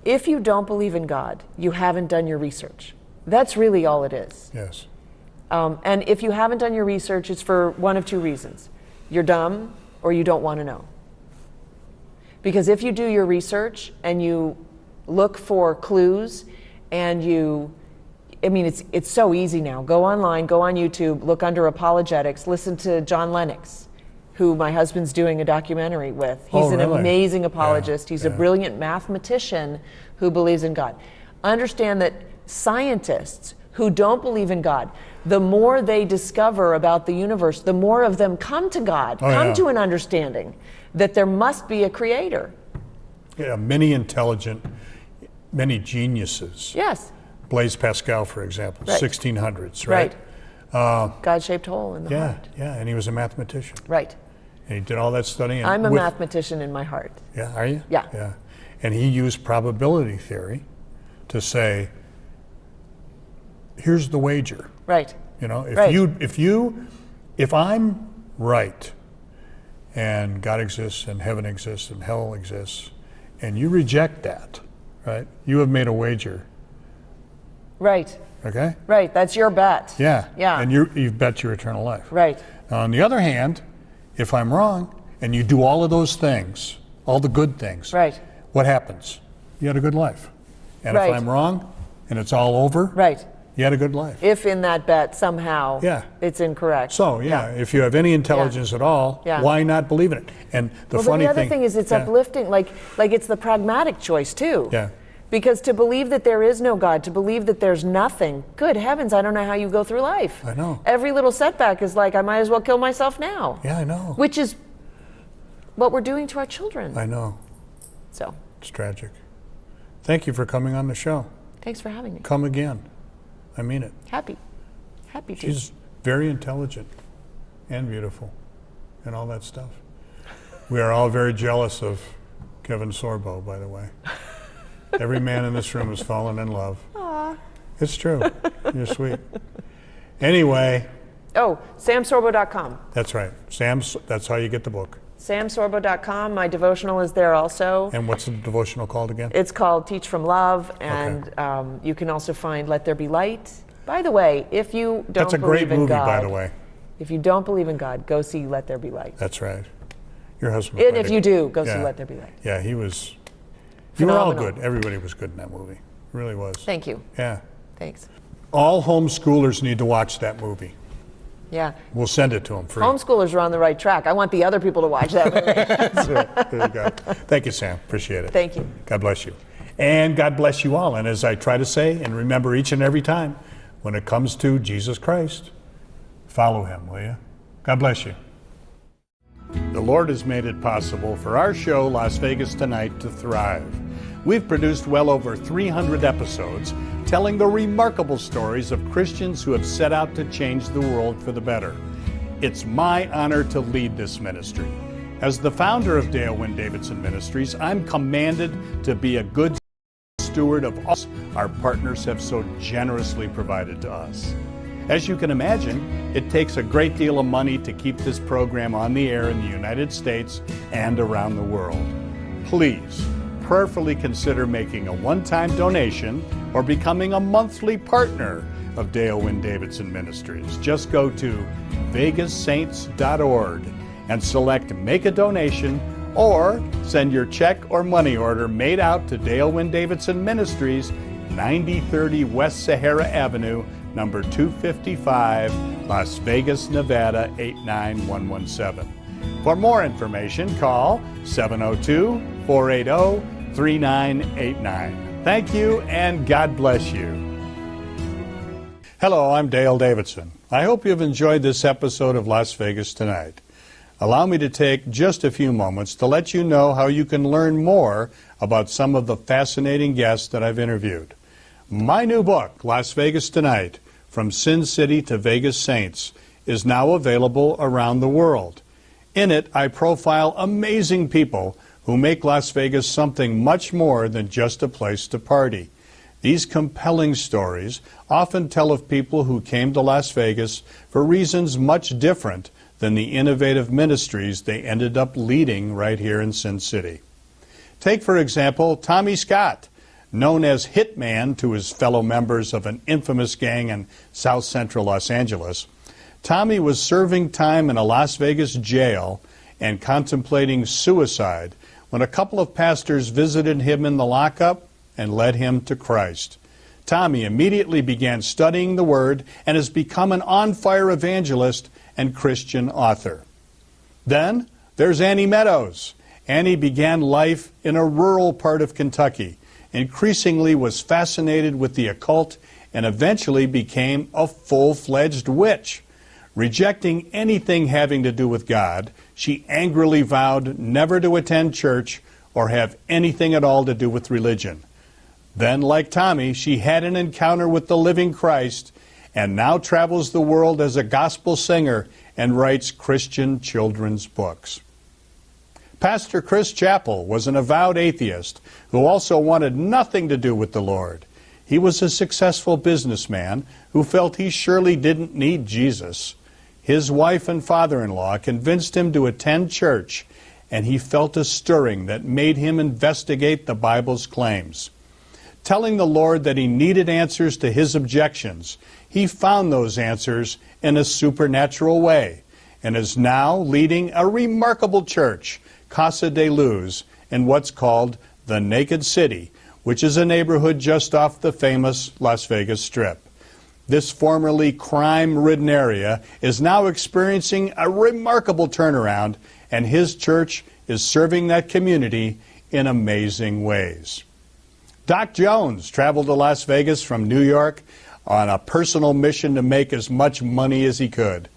If you don't believe in God, you haven't done your research. That's really all it is. Yes. And if you haven't done your research, it's for one of two reasons. You're dumb or you don't want to know. Because if you do your research and you look for clues and it's so easy now. Go online, go on YouTube, look under apologetics, listen to John Lennox, who my husband's doing a documentary with. He's an amazing apologist. He's a brilliant mathematician who believes in God. Understand that scientists who don't believe in God, the more they discover about the universe, the more of them come to God, come to an understanding that there must be a creator. Yeah, many intelligent, many geniuses. Yes. Blaise Pascal, for example, Right. 1600s, right? God-shaped hole in the heart. Yeah, and he was a mathematician. Right. And he did all that study. And I'm a mathematician in my heart. Yeah, are you? Yeah. Yeah. And he used probability theory to say, here's the wager. Right. You know, Right. if I'm right, and God exists, and heaven exists, and hell exists, and you reject that, right? You have made a wager. Right. Okay? Right. That's your bet. Yeah. Yeah. And you've bet your eternal life. Right. On the other hand, if I'm wrong, and you do all of those things, all the good things, Right. what happens? You had a good life. And Right. if I'm wrong, and it's all over, Right. you had a good life. If in that bet somehow it's incorrect. So, if you have any intelligence at all, why not believe in it? And the Well, funny but the other thing thing is it's uplifting, like it's the pragmatic choice too. Yeah. Because to believe that there is no God, to believe that there's nothing, good heavens, I don't know how you go through life. I know. Every little setback is like, I might as well kill myself now. Yeah, I know. Which is what we're doing to our children. I know. So, It's tragic. Thank you for coming on the show. thanks for having me. Come again. I mean it. Happy to. She's very intelligent and beautiful and all that stuff. We are all very jealous of Kevin Sorbo, by the way. Every man in this room has fallen in love. Aw. It's true. You're sweet. Anyway. Oh, samsorbo.com. That's right. That's how you get the book. samsorbo.com. My devotional is there also. And what's the devotional called again? It's called Teach from Love, and you can also find Let There Be Light. By the way, if you don't That's a great believe in movie, God, by the way. if you don't believe in God, go see Let There Be Light. That's right. Your husband. And if you do, go see Let There Be Light. Yeah, he was. You were all Phenomenal. good. Everybody was good in that movie. It really was. Thank you. Yeah. Thanks. All homeschoolers need to watch that movie. Yeah. We'll send it to them free. Homeschoolers are on the right track. I want the other people to watch that movie. That's right. There you go. Thank you, Sam. Appreciate it. Thank you. God bless you. And God bless you all. And as I try to say, and remember each and every time, when it comes to Jesus Christ, follow him, will you? God bless you. The Lord has made it possible for our show, Las Vegas Tonight, to thrive. We've produced well over 300 episodes telling the remarkable stories of Christians who have set out to change the world for the better. It's my honor to lead this ministry. As the founder of Dale Wynn Davidson Ministries, I'm commanded to be a good steward of all our partners have so generously provided to us. As you can imagine, it takes a great deal of money to keep this program on the air in the United States and around the world. Please prayerfully consider making a one-time donation or becoming a monthly partner of Dale Wynn Davidson Ministries. Just go to vegassaints.org and select Make a Donation, or send your check or money order made out to Dale Wynn Davidson Ministries, 9030 West Sahara Avenue, number 255, Las Vegas, Nevada 89117. For more information, call 702-480-3989. Thank you, and God bless you. Hello, I'm Dale Davidson. I hope you've enjoyed this episode of Las Vegas Tonight. Allow me to take just a few moments to let you know how you can learn more about some of the fascinating guests that I've interviewed. My new book, Las Vegas Tonight, From Sin City to Vegas Saints, is now available around the world. In it, I profile amazing people who make Las Vegas something much more than just a place to party. These compelling stories often tell of people who came to Las Vegas for reasons much different than the innovative ministries they ended up leading right here in Sin City. Take, for example, Tommy Scott, known as Hitman to his fellow members of an infamous gang in South Central Los Angeles. Tommy was serving time in a Las Vegas jail and contemplating suicide when a couple of pastors visited him in the lockup and led him to Christ. Tommy immediately began studying the Word and has become an on-fire evangelist and Christian author. Then there's Annie Meadows. Annie began life in a rural part of Kentucky, increasingly was fascinated with the occult, and eventually became a full-fledged witch. Rejecting anything having to do with God, she angrily vowed never to attend church or have anything at all to do with religion. Then, like Tommy, she had an encounter with the living Christ and now travels the world as a gospel singer and writes Christian children's books. Pastor Chris Chappell was an avowed atheist who also wanted nothing to do with the Lord. He was a successful businessman who felt he surely didn't need Jesus. His wife and father-in-law convinced him to attend church, and he felt a stirring that made him investigate the Bible's claims. Telling the Lord that he needed answers to his objections, he found those answers in a supernatural way and is now leading a remarkable church, Casa de Luz, in what's called the Naked City, which is a neighborhood just off the famous Las Vegas Strip. This formerly crime-ridden area is now experiencing a remarkable turnaround, and his church is serving that community in amazing ways. Doc Jones traveled to Las Vegas from New York on a personal mission to make as much money as he could.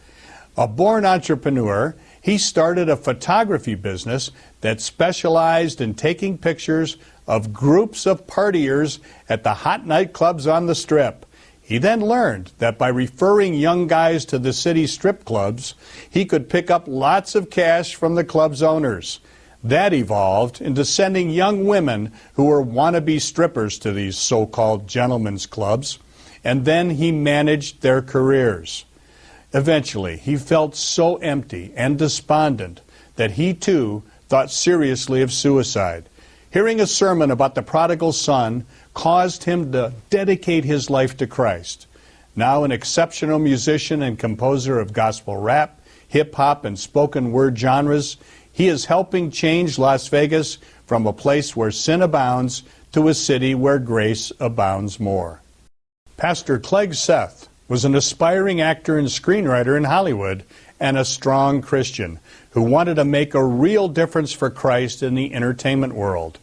A born entrepreneur, he started a photography business that specialized in taking pictures of groups of partiers at the hot nightclubs on the Strip. He then learned that by referring young guys to the city strip clubs, he could pick up lots of cash from the club's owners. That evolved into sending young women who were wannabe strippers to these so-called gentlemen's clubs, and then he managed their careers. Eventually, he felt so empty and despondent that he too thought seriously of suicide. Hearing a sermon about the prodigal son caused him to dedicate his life to Christ. Now an exceptional musician and composer of gospel rap, hip-hop, and spoken word genres, he is helping change Las Vegas from a place where sin abounds to a city where grace abounds more. Pastor Clegg Seth was an aspiring actor and screenwriter in Hollywood and a strong Christian who wanted to make a real difference for Christ in the entertainment world.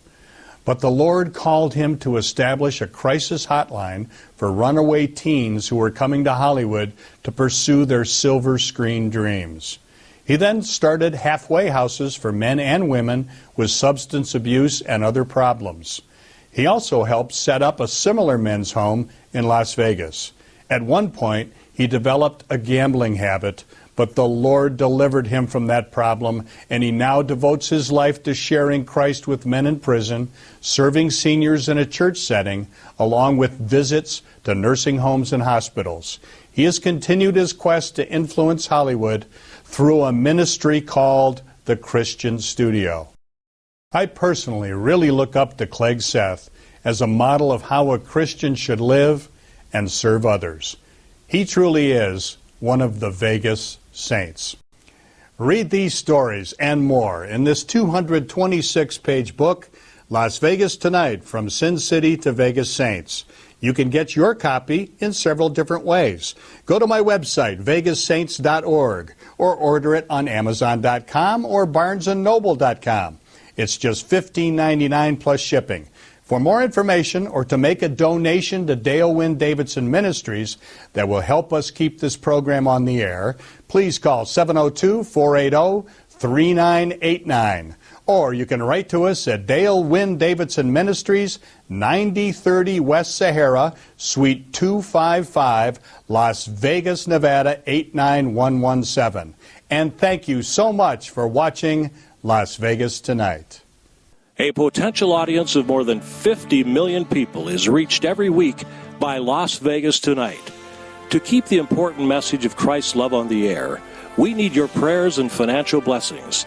But the Lord called him to establish a crisis hotline for runaway teens who were coming to Hollywood to pursue their silver screen dreams. He then started halfway houses for men and women with substance abuse and other problems. He also helped set up a similar men's home in Las Vegas. At one point, he developed a gambling habit, but the Lord delivered him from that problem, and he now devotes his life to sharing Christ with men in prison, serving seniors in a church setting, along with visits to nursing homes and hospitals. He has continued his quest to influence Hollywood through a ministry called the Christian Studio. I personally really look up to Clegg Seth as a model of how a Christian should live and serve others. He truly is one of the Vegas saints. Read these stories and more in this 226-page book, Las Vegas Tonight, From Sin City to Vegas Saints. You can get your copy in several different ways. Go to my website, vegassaints.org, or order it on Amazon.com or BarnesandNoble.com. It's just $15.99 plus shipping. For more information or to make a donation to Dale Wynn Davidson Ministries that will help us keep this program on the air, please call 702-480-3989. Or you can write to us at Dale Wynn Davidson Ministries, 9030 West Sahara, Suite 255, Las Vegas, Nevada, 89117. And thank you so much for watching Las Vegas Tonight. A potential audience of more than 50 million people is reached every week by Las Vegas Tonight. To keep the important message of Christ's love on the air, we need your prayers and financial blessings.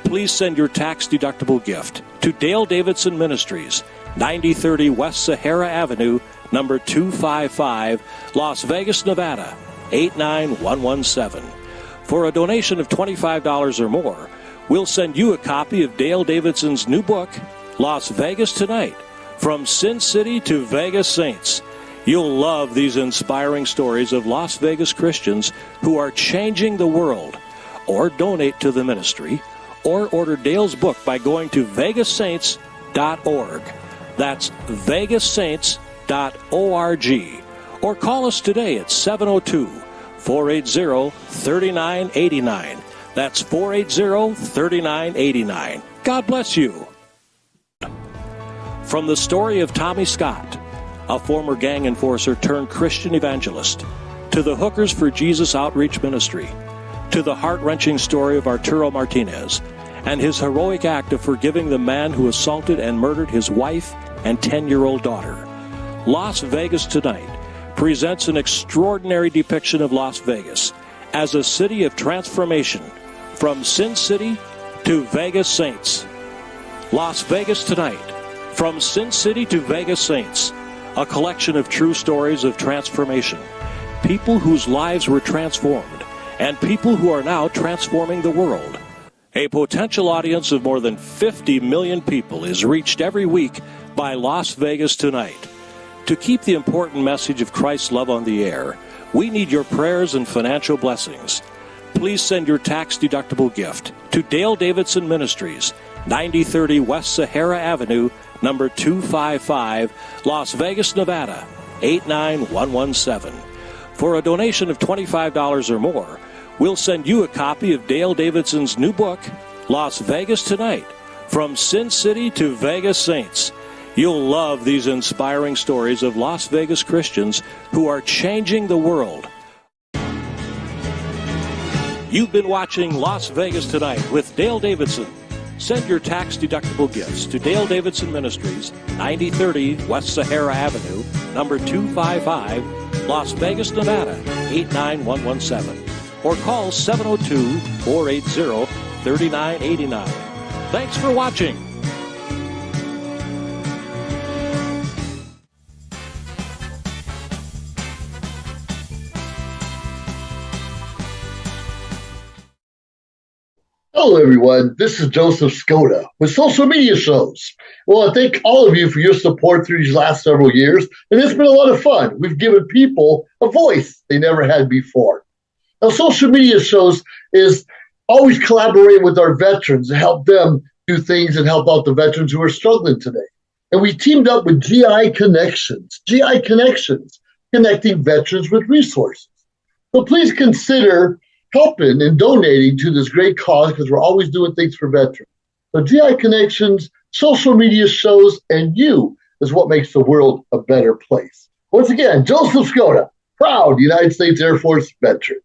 Please send your tax-deductible gift to Dale Davidson Ministries, 9030 West Sahara Avenue, number 255, Las Vegas, Nevada, 89117. For a donation of $25 or more, we'll send you a copy of Dale Davidson's new book, Las Vegas Tonight, From Sin City to Vegas Saints. You'll love these inspiring stories of Las Vegas Christians who are changing the world. Or donate to the ministry, or order Dale's book by going to vegassaints.org. That's vegassaints.org. Or call us today at 702-480-3989. That's 480-3989. God bless you. From the story of Tommy Scott, a former gang enforcer turned Christian evangelist, to the Hookers for Jesus Outreach Ministry, to the heart-wrenching story of Arturo Martinez and his heroic act of forgiving the man who assaulted and murdered his wife and 10-year-old daughter. Las Vegas Tonight presents an extraordinary depiction of Las Vegas as a city of transformation, from Sin City to Vegas Saints. Las Vegas Tonight, From Sin City to Vegas Saints, a collection of true stories of transformation, people whose lives were transformed, and people who are now transforming the world. A potential audience of more than 50 million people is reached every week by Las Vegas Tonight. To keep the important message of Christ's love on the air, we need your prayers and financial blessings. Please send your tax-deductible gift to Dale Davidson Ministries, 9030 West Sahara Avenue, number 255, Las Vegas, Nevada, 89117. For a donation of $25 or more, we'll send you a copy of Dale Davidson's new book, Las Vegas Tonight, From Sin City to Vegas Saints. You'll love these inspiring stories of Las Vegas Christians who are changing the world. You've been watching Las Vegas Tonight with Dale Davidson. Send your tax-deductible gifts to Dale Davidson Ministries, 9030 West Sahara Avenue, number 255, Las Vegas, Nevada, 89117. Or call 702-480-3989. Thanks for watching. Hello, everyone. This is Joseph Skoda with Social Media Shows. Well, I thank all of you for your support through these last several years, and it's been a lot of fun. We've given people a voice they never had before. Now, Social Media Shows is always collaborating with our veterans to help them do things and help out the veterans who are struggling today. And we teamed up with GI Connections, connecting veterans with resources. So please consider helping and donating to this great cause, because we're always doing things for veterans. So GI Connections, Social Media Shows, and you is what makes the world a better place. Once again, Joseph Skoda, proud United States Air Force veteran.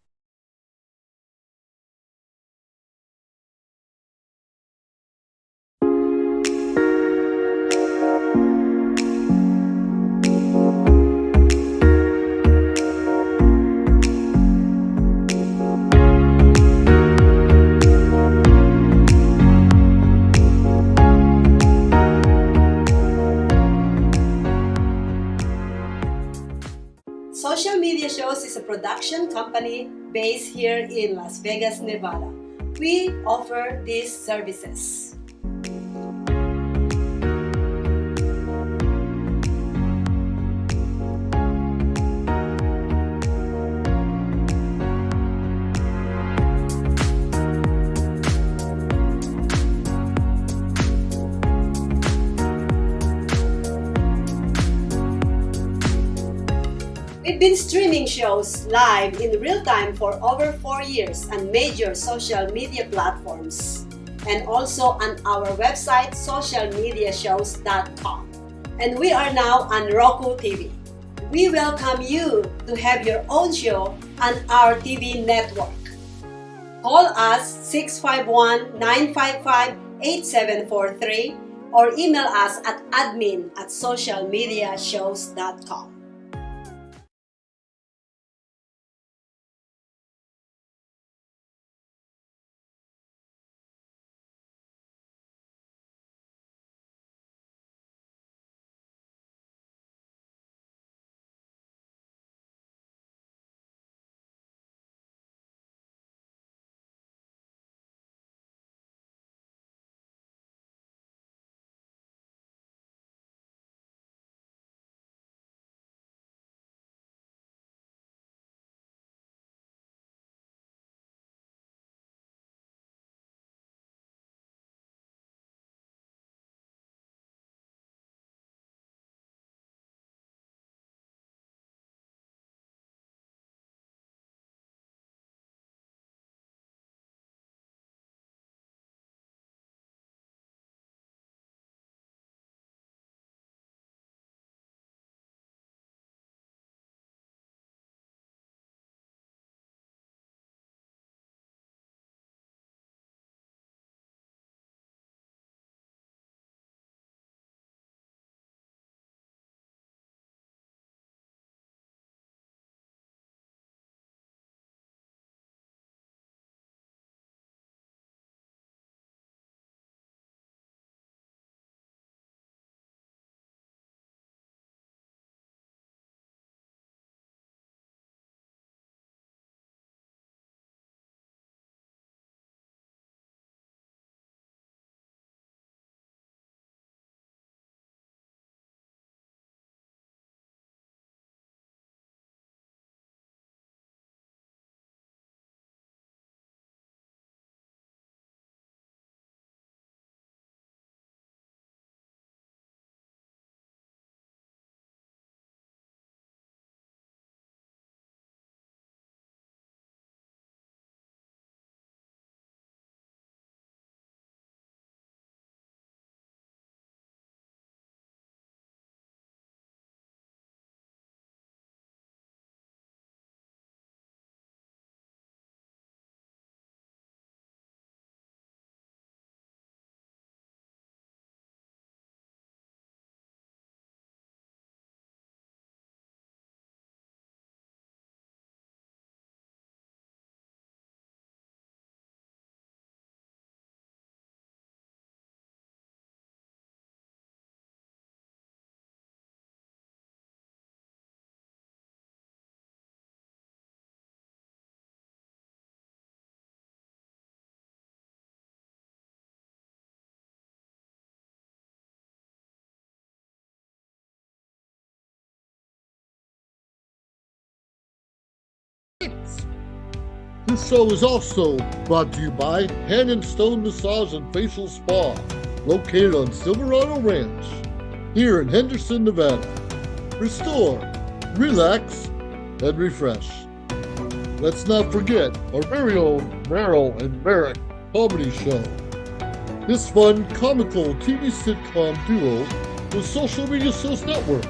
Social Media Shows is a production company based here in Las Vegas, Nevada. We offer these services. been streaming shows live in real time for over 4 years on major social media platforms and also on our website socialmediashows.com. And we are now on Roku TV. We welcome you to have your own show on our TV network. Call us 651-955-8743 or email us at admin@socialmediashows.com. This show is also brought to you by Hand and Stone Massage and Facial Spa, located on Silverado Ranch, here in Henderson, Nevada. Restore, relax, and refresh. Let's not forget our very own Merrill and Marek comedy show. This fun, comical TV sitcom duo with Social Media Shows Network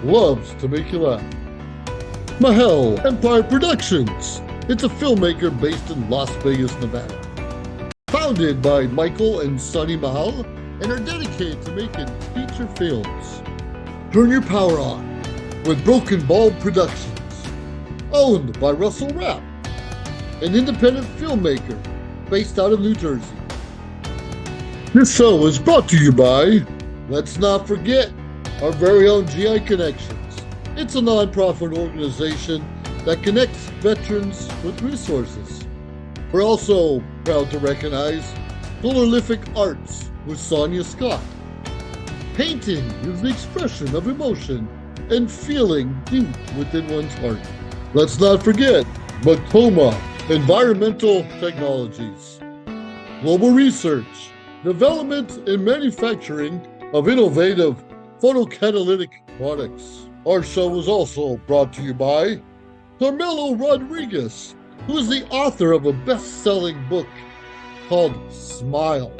loves to make you laugh. Mahal Empire Productions. It's a filmmaker based in Las Vegas, Nevada. Founded by Michael and Soniya Mahal and are dedicated to making feature films. Turn your power on with Broken Ball Productions. Owned by Russell Rapp, an independent filmmaker based out of New Jersey. This show is brought to you by, let's not forget, our very own GI Connections. It's a non-profit organization that connects veterans with resources. We're also proud to recognize Colorific Arts with Soniya Scott. Painting is the expression of emotion and feeling deep within one's heart. Let's not forget Macoma Environmental Technologies. Global research, development, and manufacturing of innovative photocatalytic products. Our show was also brought to you by Carmelo Rodriguez, who is the author of a best-selling book called Smile.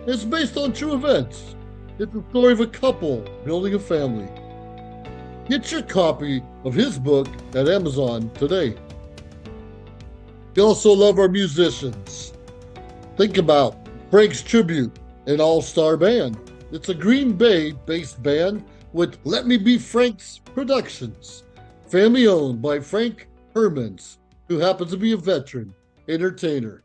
It's based on true events. It's the story of a couple building a family. Get your copy of his book at Amazon today. We also love our musicians. Think about Frank's Tribute, an all-star band. It's a Green Bay-based band with Let Me Be Frank's Productions, family owned by Frank Hermans, who happens to be a veteran entertainer.